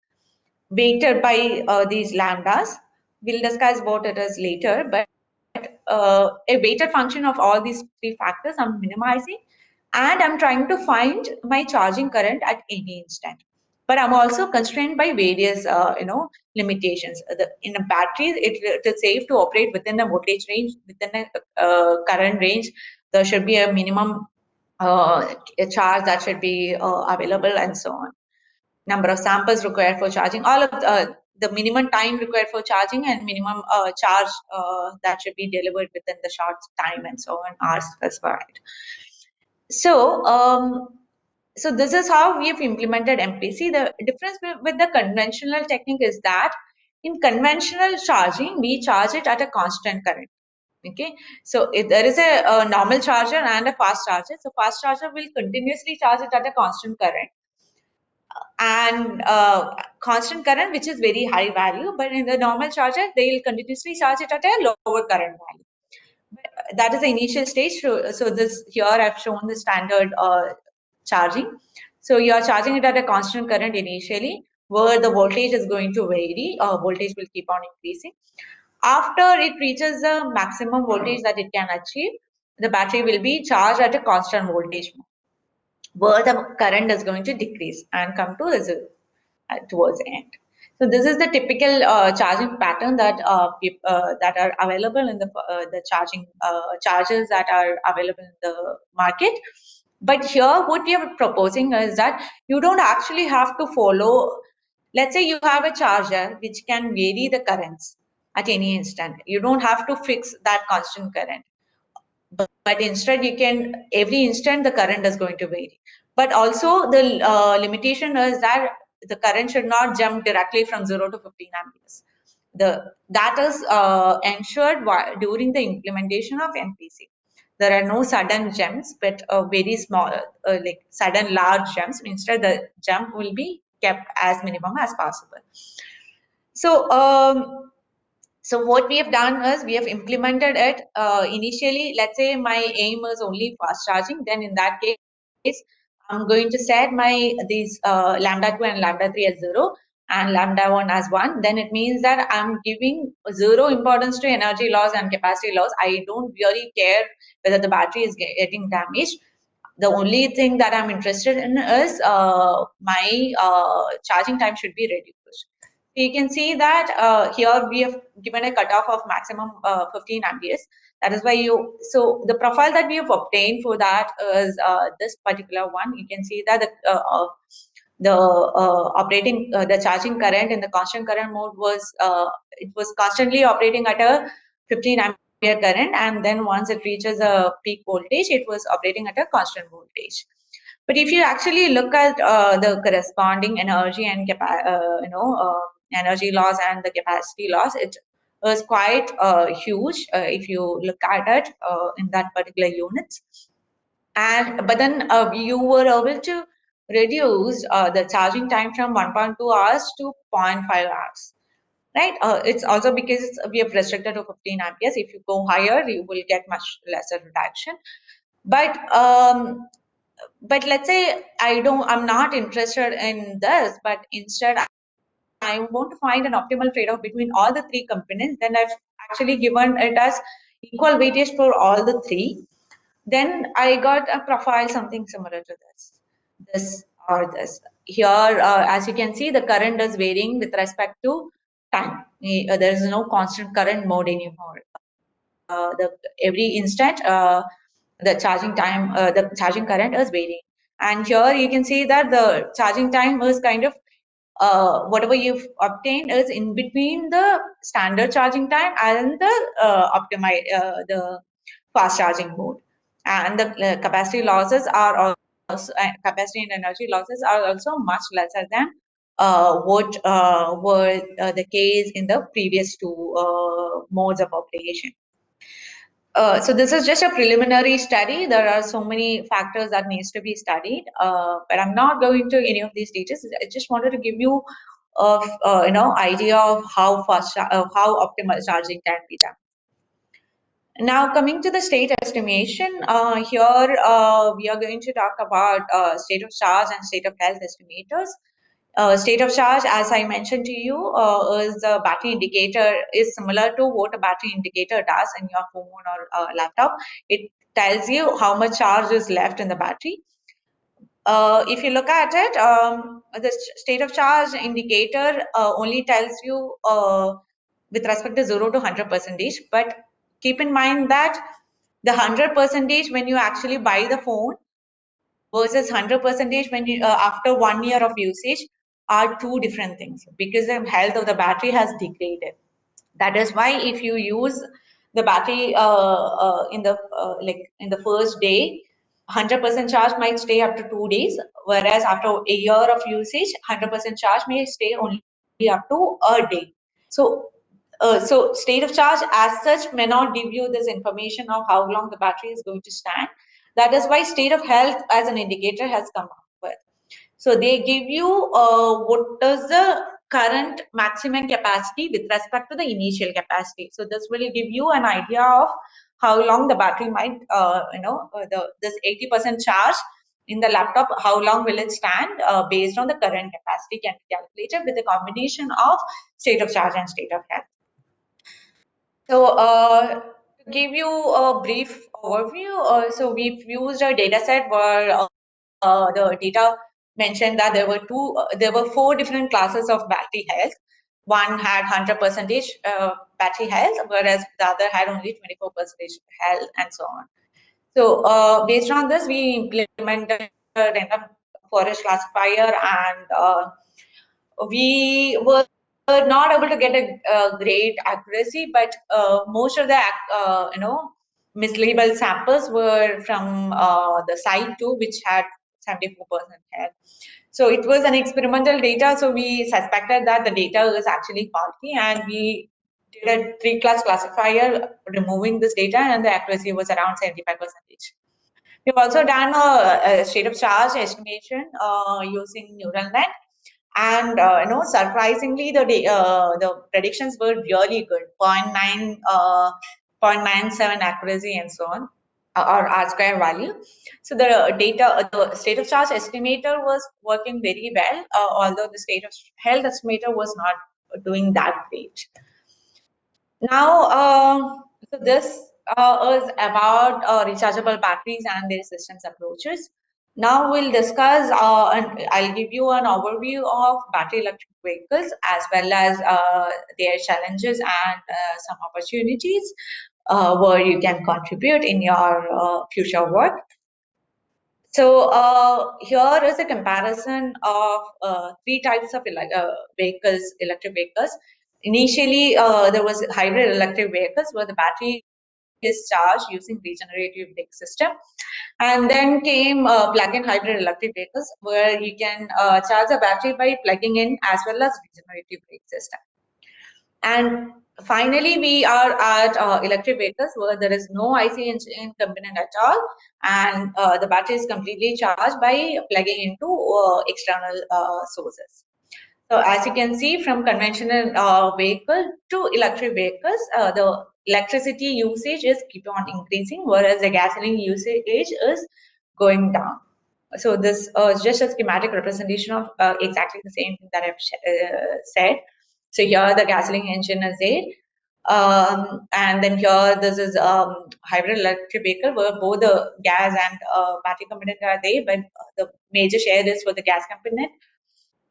weighted by these lambdas. We'll discuss what it is later, but a weighted function of all these three factors. I'm minimizing, and I'm trying to find my charging current at any instant. But I'm also constrained by various, limitations. In a battery, it is safe to operate within a voltage range, within a current range. There should be a minimum a charge that should be available, and so on. Number of samples required for charging, all of the minimum time required for charging, and minimum charge that should be delivered within the short time, and so on, are specified. So, so this is how we have implemented MPC. The difference with the conventional technique is that in conventional charging, we charge it at a constant current. Okay, so if there is a normal charger and a fast charger, so fast charger will continuously charge it at a constant current, and constant current, which is very high value. But in the normal charger, they will continuously charge it at a lower current value. That is the initial stage. So this here I've shown the standard charging. So you are charging it at a constant current initially, where the voltage is going to vary. Voltage will keep on increasing. After it reaches the maximum voltage that it can achieve, the battery will be charged at a constant voltage, where the current is going to decrease and come to the zero towards the end. So this is the typical charging pattern that that are available in the charging chargers that are available in the market. But here, what we are proposing is that you don't actually have to follow. Let's say you have a charger which can vary the currents at any instant. You don't have to fix that constant current, but instead you can, every instant the current is going to vary. But also the limitation is that the current should not jump directly from 0 to 15 amperes. That is ensured during the implementation of MPC. There are no sudden jumps, but very small, like sudden large jumps. Instead, the jump will be kept as minimum as possible. So, so what we have done is we have implemented it initially. Let's say my aim is only fast charging. Then in that case, I'm going to set my these lambda 2 and lambda 3 as 0 and lambda 1 as 1. Then it means that I'm giving zero importance to energy loss and capacity loss. I don't really care whether the battery is getting damaged. The only thing that I'm interested in is my charging time should be reduced. You can see that here we have given a cutoff of maximum 15 amperes. That is why so the profile that we have obtained for that is this particular one. You can see that the charging current in the constant current mode was it was constantly operating at a 15 ampere current, and then once it reaches a peak voltage, it was operating at a constant voltage. But if you actually look at the corresponding energy and energy loss and the capacity loss, it was quite huge if you look at it in that particular units. And but then you were able to reduce the charging time from 1.2 hours to 0.5 hours. Right? It's also because we have restricted to 15 amperes. If you go higher, you will get much lesser reduction. But let's say I'm not interested in this, but instead I want to find an optimal trade-off between all the three components. Then I've actually given it as equal weightage for all the three. Then I got a profile something similar to this or this. Here, as you can see, the current is varying with respect to time. There is no constant current mode anymore. Every instant, the charging time, the charging current is varying. And here you can see that the charging time is kind of whatever you've obtained is in between the standard charging time and the fast charging mode. And the capacity losses are also capacity and energy losses are also much lesser than what were the case in the previous two modes of operation. So this is just a preliminary study. There are so many factors that needs to be studied, but I'm not going to any of these details. I just wanted to give you of idea of how fast, how optimal charging can be done. Now coming to the state estimation, here we are going to talk about state of charge and state of health estimators. State of charge, as I mentioned to you, is the battery indicator is similar to what a battery indicator does in your phone or laptop. It tells you how much charge is left in the battery. If you look at it, the state of charge indicator only tells you with respect to 0 to 100 percentage. But keep in mind that the 100 percentage when you actually buy the phone versus 100 percentage when you after 1 year of usage are two different things, because the health of the battery has degraded. That is why if you use the battery in the like in the first day, 100% charge might stay up to 2 days, whereas after a year of usage, 100% charge may stay only up to a day. So so state of charge as such may not give you this information of how long the battery is going to stand. That is why state of health as an indicator has come up with. So they give you what is the current maximum capacity with respect to the initial capacity. So this will give you an idea of how long the battery might, this 80% charge in the laptop, how long will it stand based on the current capacity can be calculated with a combination of state of charge and state of health. So to give you a brief overview, so we've used a data set where the data mentioned that there were four different classes of battery health. One had 100 percentage battery health, whereas the other had only 24 percentage health, and so on. So based on this, we implemented a random forest classifier, and we were not able to get a great accuracy, but most of the mislabeled samples were from the site 2, which had 74% health. So it was an experimental data, so we suspected that the data was actually faulty, and we did a 3-class classifier removing this data, and the accuracy was around 75%. We've also done a state of charge estimation using neural net, and surprisingly, the predictions were really good, 0.97 accuracy and so on, or R-square value. So the data, the state of charge estimator was working very well, although the state of health estimator was not doing that great. Now, so this is about rechargeable batteries and their systems approaches. Now we'll discuss, and I'll give you an overview of battery electric vehicles as well as their challenges and some opportunities where you can contribute in your future work. So here is a comparison of three types of vehicles, electric vehicles. Initially, there was hybrid electric vehicles where the battery is charged using regenerative brake system. And then came plug-in hybrid electric vehicles where you can charge the battery by plugging in as well as regenerative brake system. And finally, we are at electric vehicles where there is no IC engine component at all, and the battery is completely charged by plugging into external sources. So as you can see, from conventional vehicle to electric vehicles, the electricity usage is keep on increasing, whereas the gasoline usage is going down. So this is just a schematic representation of exactly the same thing that I've said. So here the gasoline engine is there. And then here this is hybrid electric vehicle where both the gas and battery component are there, but the major share is for the gas component.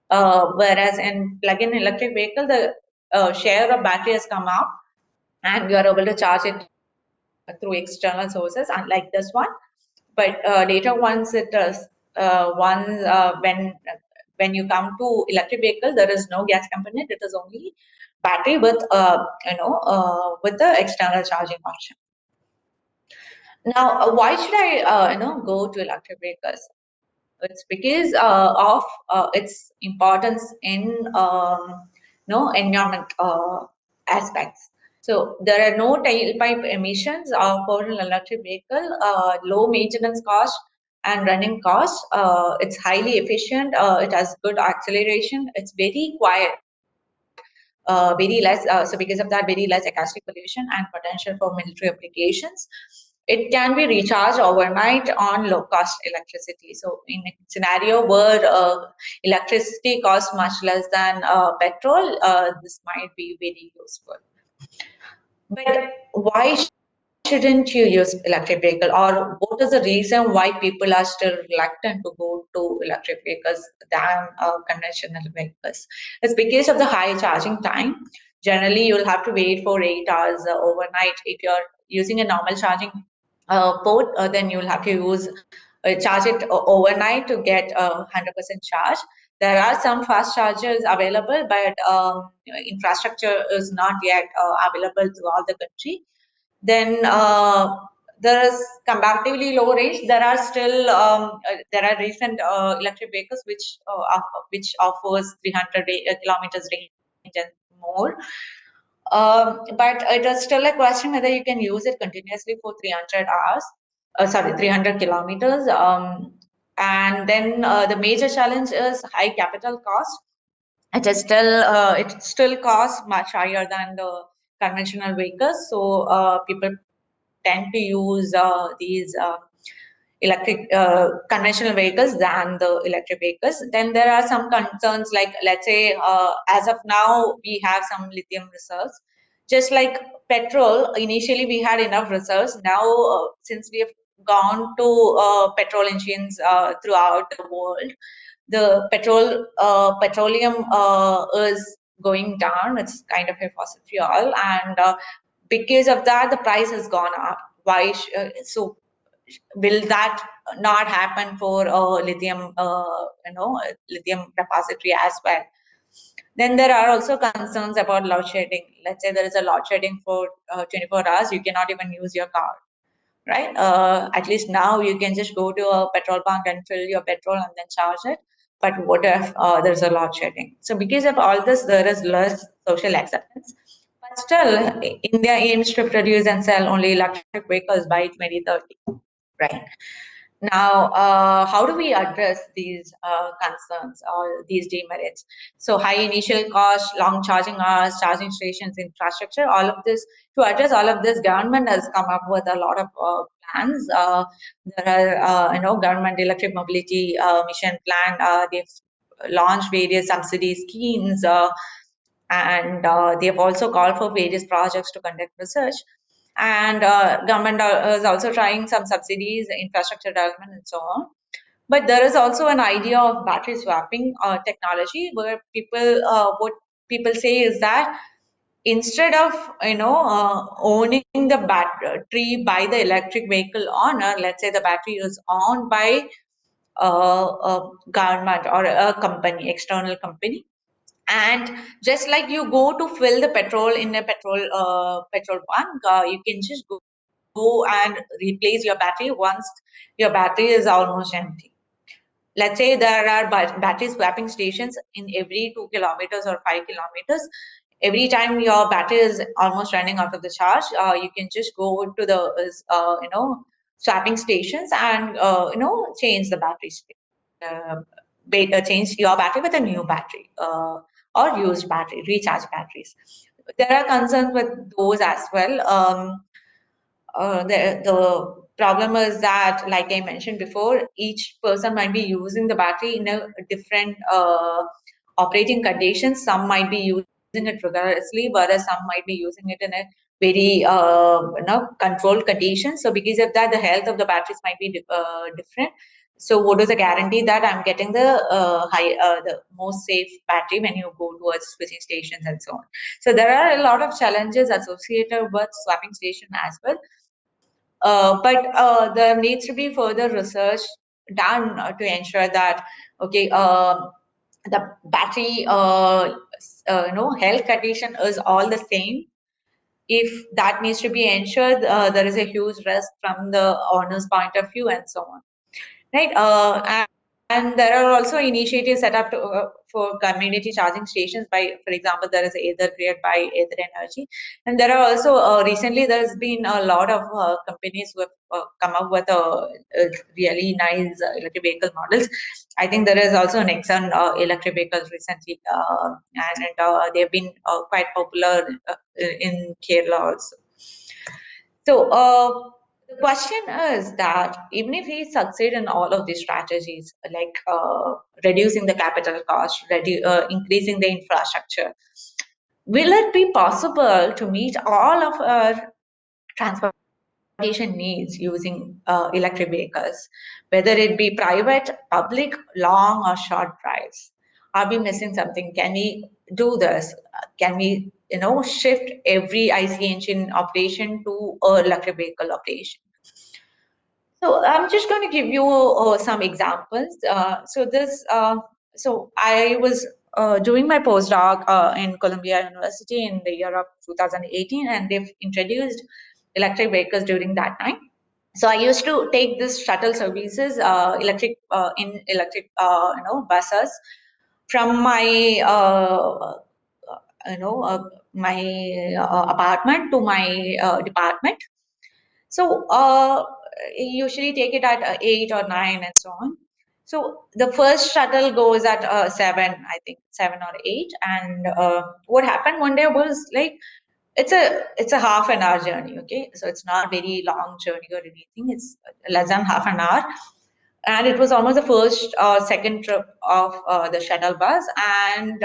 Whereas in plug-in electric vehicle, the share of battery has come up, and you are able to charge it through external sources, unlike this one. But later, once it does, when you come to electric vehicle, there is no gas component. It is only battery with with the external charging option. Now, why should I go to electric vehicles? It's because of its importance in environment aspects. So there are no tailpipe emissions for an electric vehicle, low maintenance cost and running costs. It's highly efficient. It has good acceleration. It's very quiet. Very less, so because of that, very less acoustic pollution and potential for military applications. it can be recharged overnight on low cost electricity. So in a scenario where electricity costs much less than petrol, this might be very useful. But why shouldn't you use electric vehicle, or what is the reason why people are still reluctant to go to electric vehicles than conventional vehicles? It's because of the high charging time. Generally, you'll have to wait for 8 hours overnight. If you're using a normal charging port, then you'll have to use charge it overnight to get 100% charge. There are some fast chargers available, but infrastructure is not yet available throughout the country. Then there is comparatively low range. There are still there are recent electric vehicles which offers 300 kilometers range and more. But it is still a question whether you can use it continuously for 300 hours. Sorry, 300 kilometers. And then the major challenge is high capital cost. It still costs much higher than the conventional vehicles. So people tend to use these electric conventional vehicles than the electric vehicles. Then there are some concerns like, let's say, as of now, we have some lithium reserves. Just like petrol, initially we had enough reserves. Now, since we have gone to petrol engines throughout the world, the petroleum is going down. It's kind of a fossil fuel, and because of that, the price has gone up. So will that not happen for lithium repository as well? Then there are also concerns about load shedding. Let's say there is a load shedding for 24 hours, you cannot even use your car, right? At least now you can just go to a petrol pump and fill your petrol and then charge it. But what if there's a load shedding? So because of all this, there is less social acceptance. But still, India aims to produce and sell only electric vehicles by 2030, right? Now, how do we address these concerns or these demerits? So, high initial cost, long charging hours, charging stations, infrastructure, all of this. To address all of this, government has come up with a lot of plans. There are, government electric mobility mission plan. They've launched various subsidy schemes, and they have also called for various projects to conduct research. And government is also trying some subsidies, infrastructure development, and so on. But there is also an idea of battery swapping technology, where what people say is that instead of owning the battery by the electric vehicle owner, let's say the battery is owned by a government or a company, external company, and just like you go to fill the petrol in a petrol pump, you can just go and replace your battery once your battery is almost empty. Let's say there are battery swapping stations in every 2 kilometers or 5 kilometers. Every time your battery is almost running out of the charge, you can just go to the swapping stations and change the battery, change your battery with a new battery, or used battery, recharge batteries. There are concerns with those as well. The problem is that, like I mentioned before, each person might be using the battery in a different operating conditions. Some might be using it rigorously, whereas some might be using it in a very controlled conditions. So because of that, the health of the batteries might be different. So what is the guarantee that I'm getting the most safe battery when you go towards switching stations and so on? So there are a lot of challenges associated with swapping station as well. But there needs to be further research done to ensure that, okay, the battery health condition is all the same. If that needs to be ensured, there is a huge risk from the owner's point of view and so on, right? And there are also initiatives set up for community charging stations by, for example, there is Either created by Either Energy. And there are also, recently, there's been a lot of companies who have come up with really nice electric vehicle models. I think there is also Nexon electric vehicles recently, and they've been quite popular in Kerala also. So, The question is that even if we succeed in all of these strategies, like reducing the capital cost, increasing the infrastructure, will it be possible to meet all of our transportation needs using electric vehicles, whether it be private, public, long or short drives? Are we missing something? Can we do this? Can we, shift every IC engine operation to electric vehicle operation? So I'm just going to give you some examples. So I was doing my postdoc in Columbia University in the year of 2018, and they've introduced electric vehicles during that time. So I used to take this shuttle services, electric buses from my my apartment to my department. So usually take it at 8 or 9 and so on. So the first shuttle goes at 7, I think 7 or 8. And what happened one day was like it's a half an hour journey. Okay, so it's not very long journey or anything. It's less than half an hour, and it was almost the first or second trip of the shuttle bus, and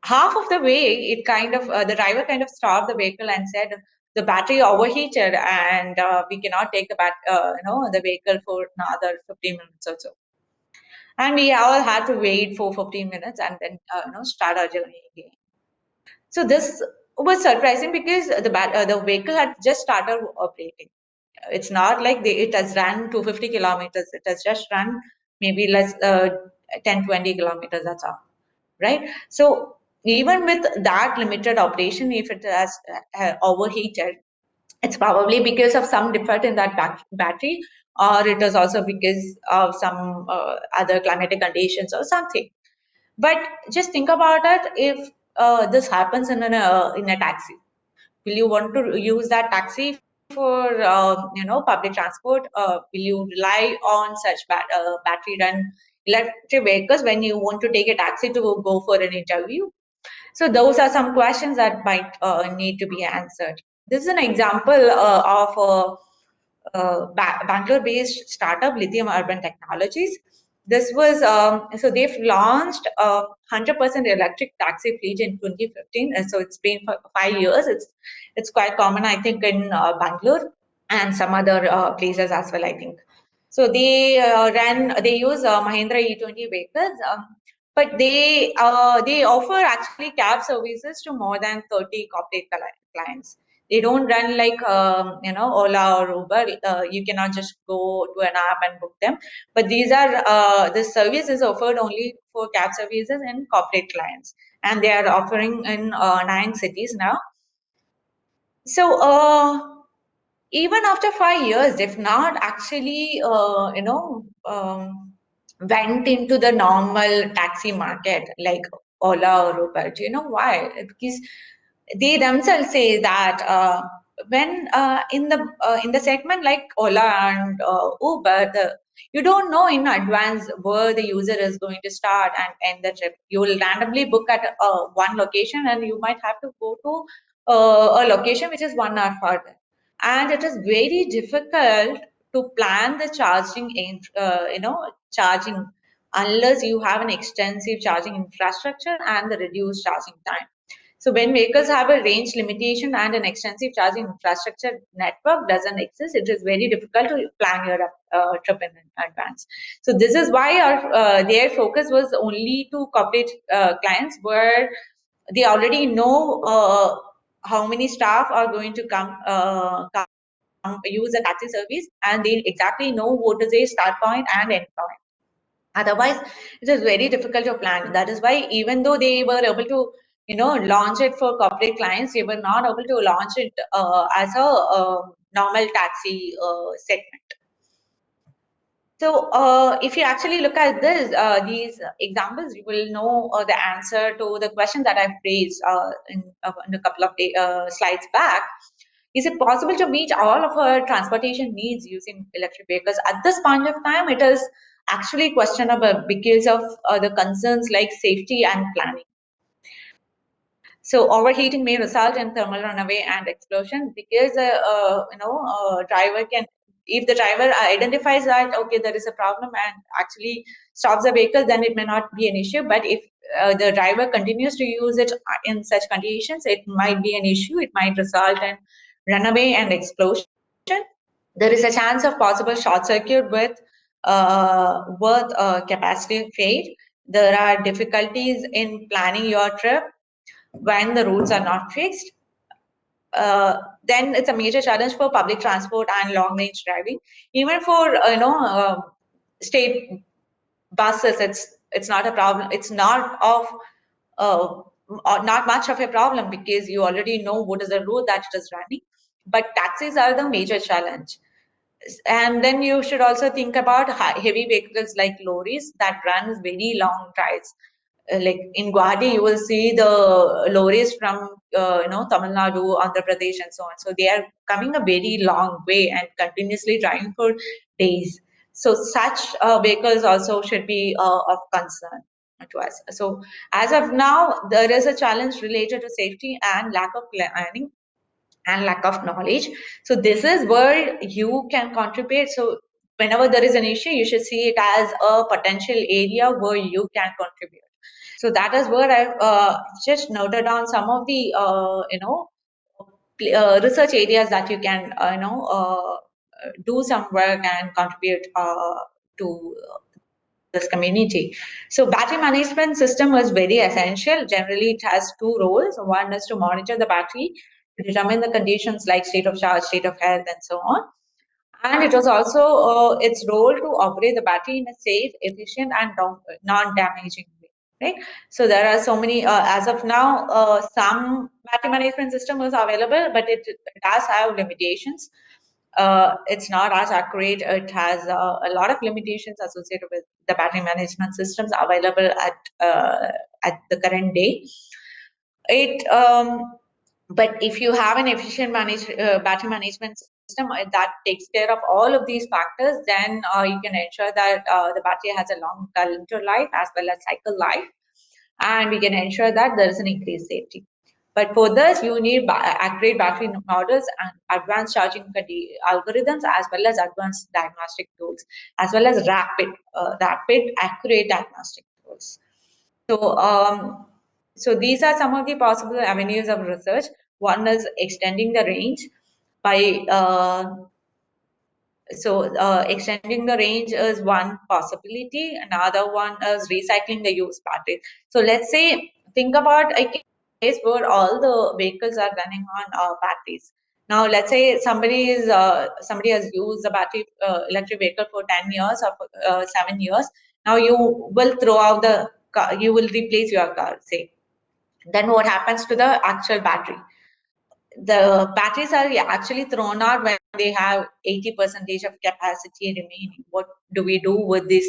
half of the way it kind of the driver kind of stopped the vehicle and said the battery overheated and we cannot take the vehicle for another 15 minutes or so, and we all had to wait for 15 minutes and then start our journey again. So this was surprising because the vehicle had just started operating. It's not like it has run 250 kilometers. It has just run maybe less 10-20 kilometers. That's all, right? So even with that limited operation, if it has overheated, it's probably because of some defect in that battery, or it is also because of some other climatic conditions or something. But just think about it: if this happens in a taxi, will you want to use that taxi for public transport? Will you rely on such battery run electric vehicles when you want to take a taxi to go for an interview? So those are some questions that might need to be answered. This is an example of a Bangalore-based startup, Lithium Urban Technologies. This was so they've launched a 100% electric taxi fleet in 2015, and so it's been for 5 years. It's quite common, I think, in Bangalore and some other places as well, I think. So they use Mahindra E20 vehicles, but they offer actually cab services to more than 30 corporate clients. They don't run like Ola or Uber. You cannot just go to an app and book them. But the service is offered only for cab services and corporate clients, and they are offering in 9 cities now. So even after 5 years, they've not actually went into the normal taxi market like Ola or Uber. Do you know why? Because they themselves say that when in the segment like Ola and Uber, you don't know in advance where the user is going to start and end the trip. You will randomly book at one location, and you might have to go to a location which is 1 hour further, and it is very difficult to plan the charging unless you have an extensive charging infrastructure and the reduced charging time. So when vehicles have a range limitation and an extensive charging infrastructure network doesn't exist, it is very difficult to plan your trip in advance. So this is why their focus was only to corporate clients where they already know how many staff are going to come use a taxi service, and they exactly know what is a start point and end point. Otherwise, it is very difficult to plan. That is why even though they were able to, launch it for corporate clients, they were not able to launch it as a normal taxi segment. So if you actually look at these examples, you will know the answer to the question that I've raised in a couple of slides back. Is it possible to meet all of our transportation needs using electric vehicles? At this point of time, it is actually questionable because of the concerns like safety and planning. So overheating may result in thermal runaway and explosion because driver can, if the driver identifies that okay there is a problem and actually stops the vehicle, then it may not be an issue. But if the driver continues to use it in such conditions, it might be an issue. It might result in runaway and explosion. There is a chance of possible short circuit with capacity fade. There are difficulties in planning your trip when the routes are not fixed. Then it's a major challenge for public transport and long range driving. Even for state buses, it's not a problem. It's not of not much of a problem because you already know what is the route that it is running. But taxis are the major challenge. And then you should also think about heavy vehicles like lorries that run very long drives. Like in Guwahati, you will see the lorries from Tamil Nadu, Andhra Pradesh, and so on. So they are coming a very long way and continuously driving for days. So such vehicles also should be of concern to us. So as of now, there is a challenge related to safety and lack of planning and lack of knowledge. So this is where you can contribute. So whenever there is an issue, you should see it as a potential area where you can contribute. So that is where I've just noted down some of the research areas that you can do some work and contribute to this community. So battery management system is very essential. Generally, it has two roles. One is to monitor the battery to determine the conditions like state of charge, state of health, and so on. And it was also its role to operate the battery in a safe, efficient, and non-damaging way. Right. So there are so many. As of now, some battery management system is available, but it does have limitations. It's not as accurate. It has a lot of limitations associated with the battery management systems available at the current day. It but if you have an efficient battery management system that takes care of all of these factors, then you can ensure that the battery has a long calendar life as well as cycle life, and we can ensure that there is an increased safety. But for this, you need accurate battery models and advanced charging algorithms, as well as advanced diagnostic tools, as well as rapid, accurate diagnostic tools. So, so these are some of the possible avenues of research. One is extending the range by extending the range is one possibility. Another one is recycling the used batteries. So let's say, think about a case where all the vehicles are running on batteries. Now, let's say somebody has used the battery electric vehicle for 10 years or 7 years. Now you will throw out the car, you will replace your car, say. Then what happens to the actual battery? The batteries are actually thrown out when they have 80% of capacity remaining. What do we do with this?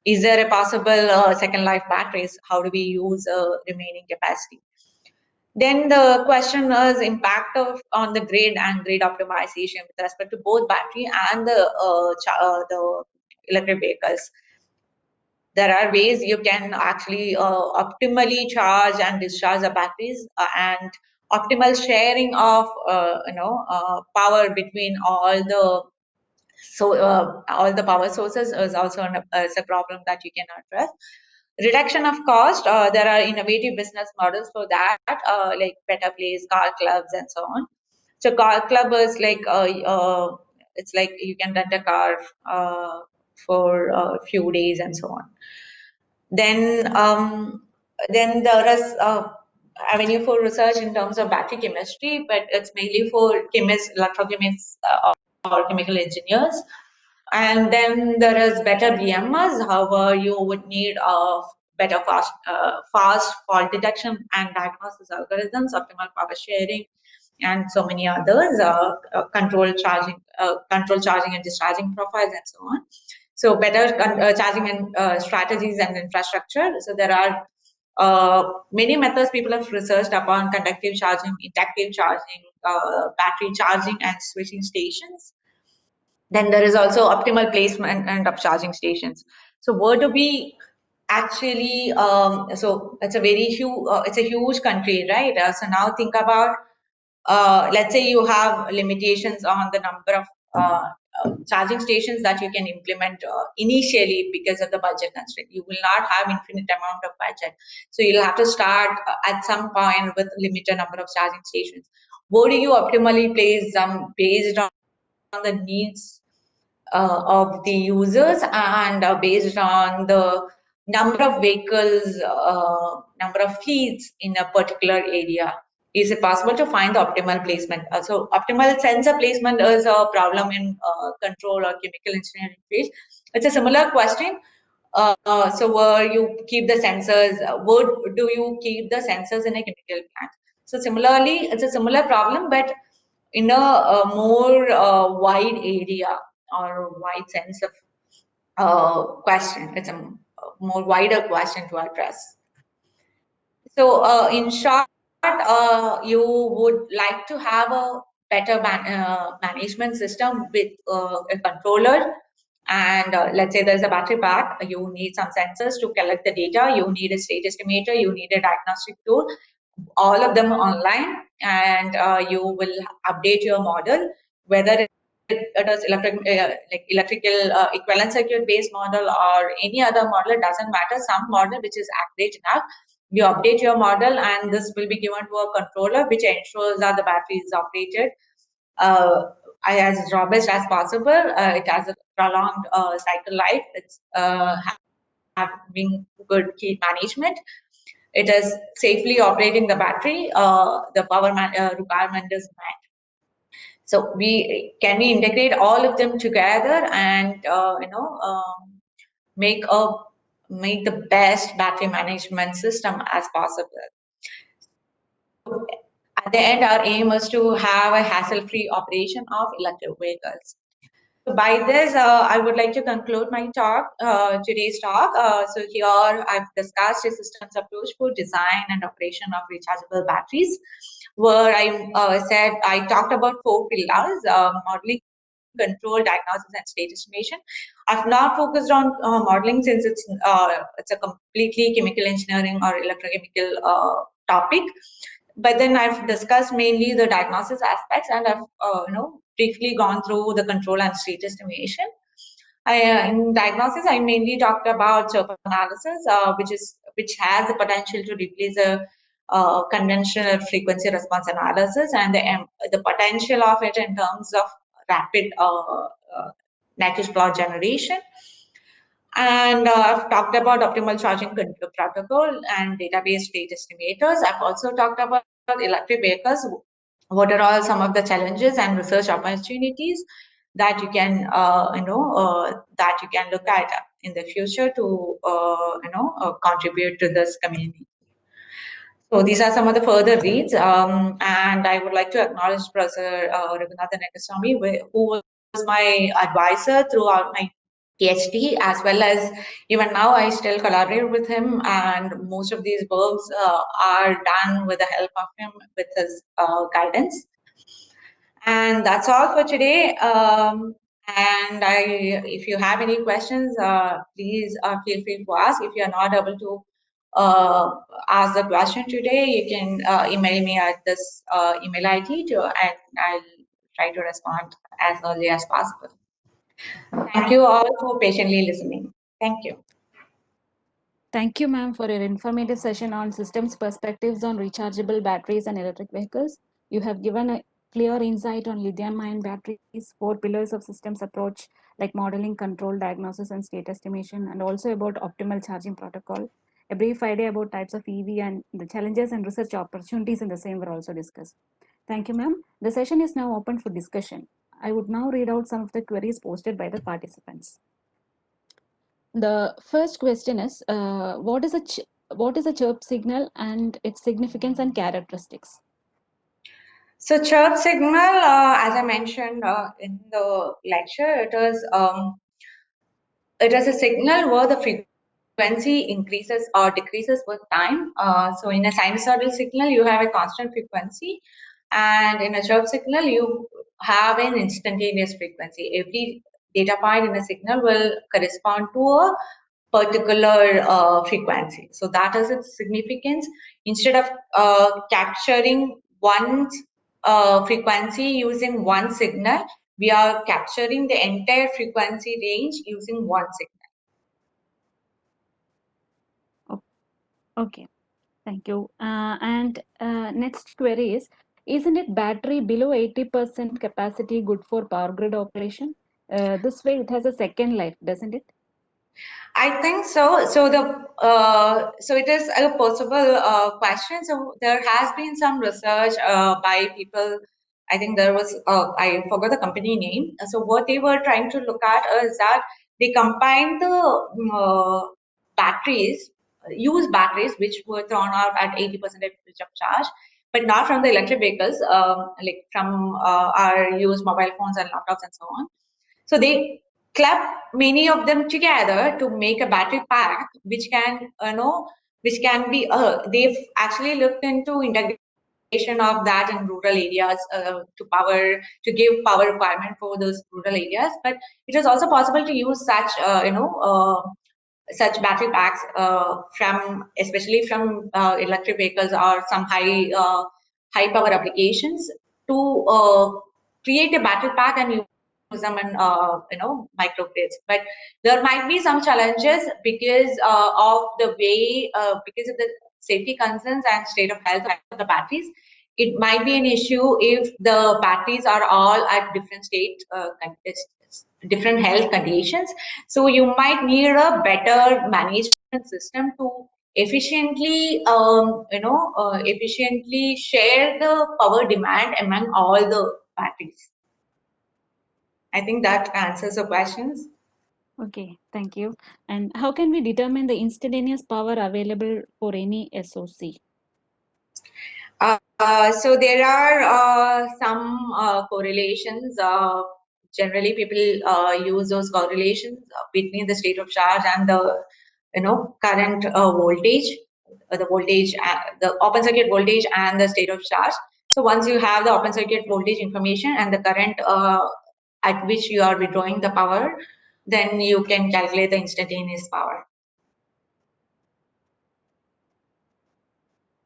Is there a possible second life batteries? How do we use remaining capacity? Then the question is impact of on the grid and grid optimization with respect to both battery and the electric vehicles. There are ways you can actually optimally charge and discharge the batteries, and optimal sharing of power between all the power sources is also is a problem that you can address. Reduction of cost, there are innovative business models for that, like better place, car clubs, and so on. So car club is like it's like you can rent a car for a few days and so on. Then there is avenue for research in terms of battery chemistry, but it's mainly for chemists, electrochemists, or chemical engineers. And then there is better BMS. However, you would need better fast fault detection and diagnosis algorithms, optimal power sharing, and so many others. Control charging and discharging profiles, and so on. So better charging and strategies and infrastructure. So there are many methods people have researched upon: conductive charging, inductive charging, battery charging, and switching stations. Then there is also optimal placement of charging stations. So where do we actually, so it's a it's a huge country, right? So now think about, let's say you have limitations on the number of charging stations that you can implement initially because of the budget constraint. You will not have infinite amount of budget, so you'll have to start at some point with limited number of charging stations. Where do you optimally place them based on the needs of the users and based on the number of vehicles, number of fleets in a particular area? Is it possible to find the optimal placement? So optimal sensor placement is a problem in control or chemical engineering phase. It's a similar question. So where you keep the sensors, where do you keep the sensors in a chemical plant? So similarly, it's a similar problem, but in a more wide area or wide sense of question. It's a more wider question to address. So, in short, you would like to have a better management system with a controller. And let's say there's a battery pack, you need some sensors to collect the data, you need a state estimator, you need a diagnostic tool, all of them online, and you will update your model, whether it is like electrical equivalent circuit based model or any other model, it doesn't matter. Some model which is accurate enough, you update your model, and this will be given to a controller, which ensures that the battery is operated uh, as robust as possible. It has a prolonged cycle life. It's having good heat management. It is safely operating the battery. The power requirement is met. So we integrate all of them together and make a make the best battery management system as possible. At the end, our aim is to have a hassle-free operation of electric vehicles. So by this, I would like to conclude my talk, today's talk. So here I've discussed a systems approach for design and operation of rechargeable batteries, where I talked about four pillars: modeling, control, diagnosis, and state estimation. I've not focused on modeling since it's a completely chemical engineering or electrochemical topic. But then I've discussed mainly the diagnosis aspects, and I've briefly gone through the control and state estimation. In diagnosis, I mainly talked about chirp analysis, which has the potential to replace a conventional frequency response analysis, and the potential of it in terms of rapid Nakish plot generation. And I've talked about optimal charging control protocol and database state estimators. I've also talked about electric vehicles. What are all some of the challenges and research opportunities that you can, that you can look at in the future to, contribute to this community. So these are some of the further reads, and I would like to acknowledge Professor Raghunathan Ekaswamy, who was my advisor throughout my PhD, as well as even now I still collaborate with him, and most of these works are done with the help of him, with his guidance. And that's all for today. And if you have any questions, please feel free to ask. If you are not able to ask the question today, you can email me at this email ID and I'll try to respond as early as possible. Thank you all for patiently listening. Thank you. Thank you, ma'am, for your informative session on systems perspectives on rechargeable batteries and electric vehicles. You have given a clear insight on lithium-ion batteries, four pillars of systems approach like modeling, control, diagnosis, and state estimation, and also about optimal charging protocol. A brief idea about types of EV and the challenges and research opportunities in the same were also discussed. Thank you, ma'am. The session is now open for discussion. I would now read out some of the queries posted by the participants. The first question is, what is a chirp signal and its significance and characteristics? So chirp signal, as I mentioned in the lecture, it is a signal where the frequency increases or decreases with time. So in a sinusoidal signal, you have a constant frequency, and in a chirp signal, you have an instantaneous frequency. Every data point in a signal will correspond to a particular frequency. So that is its significance. Instead of capturing one frequency using one signal, we are capturing the entire frequency range using one signal. Okay, thank you. And next query is, isn't it battery below 80% capacity good for power grid operation? This way it has a second life, doesn't it? I think so. So it is a possible question. So there has been some research by people. I think there was I forgot the company name. So what they were trying to look at is that they combined the batteries, used batteries which were thrown out at 80% of charge, but not from the electric vehicles, like from our used mobile phones and laptops and so on. So they club many of them together to make a battery pack, which can, which can be. They've actually looked into integration of that in rural areas to give power requirement for those rural areas. But it is also possible to use such, such battery packs from, especially from electric vehicles or some high power applications to create a battery pack and use them in microgrids. But there might be some challenges because of the way because of the safety concerns and state of health of the batteries. It might be an issue if the batteries are all at different different health conditions. So you might need a better management system to efficiently, efficiently share the power demand among all the batteries. I think that answers the questions. Okay, thank you. And how can we determine the instantaneous power available for any SOC? So there are some correlations. Generally, people use those correlations between the state of charge and the current voltage, the open circuit voltage and the state of charge. So once you have the open circuit voltage information and the current at which you are withdrawing the power, then you can calculate the instantaneous power.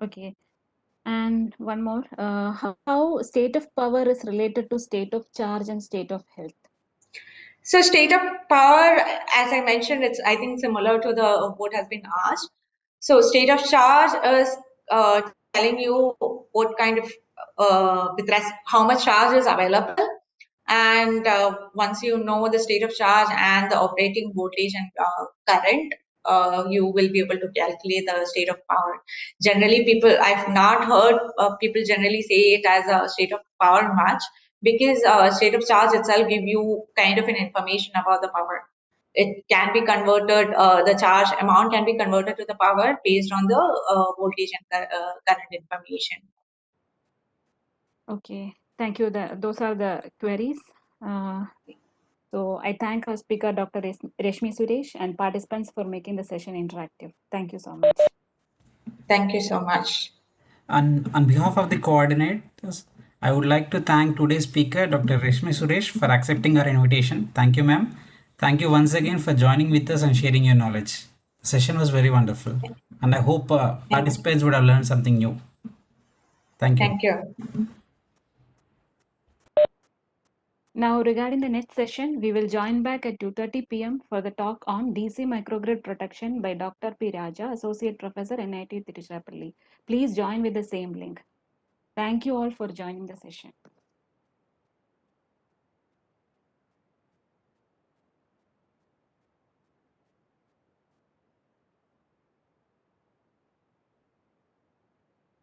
Okay. And one more, how state of power is related to state of charge and state of health? So state of power, as I mentioned, it's I think similar to the what has been asked. So state of charge is telling you what kind of how much charge is available, and once you know the state of charge and the operating voltage and current, you will be able to calculate the state of power. Generally, I've not heard people generally say it as a state of power much, because state of charge itself give you kind of an information about the power. It can be converted, the charge amount can be converted to the power based on the voltage and current information. Okay, thank you. Those are the queries. So I thank our speaker, Dr. Reshmi Suresh, and participants for making the session interactive. Thank you so much. Thank you so much. On behalf of the coordinators, I would like to thank today's speaker, Dr. Reshmi Suresh, for accepting our invitation. Thank you, ma'am. Thank you once again for joining with us and sharing your knowledge. The session was very wonderful, and I hope participants would have learned something new. Thank you. Thank you. Now, regarding the next session, we will join back at 2:30 p.m. for the talk on DC microgrid protection by Dr. P. Raja, Associate Professor, NIT Tiruchirappalli. Please join with the same link. Thank you all for joining the session.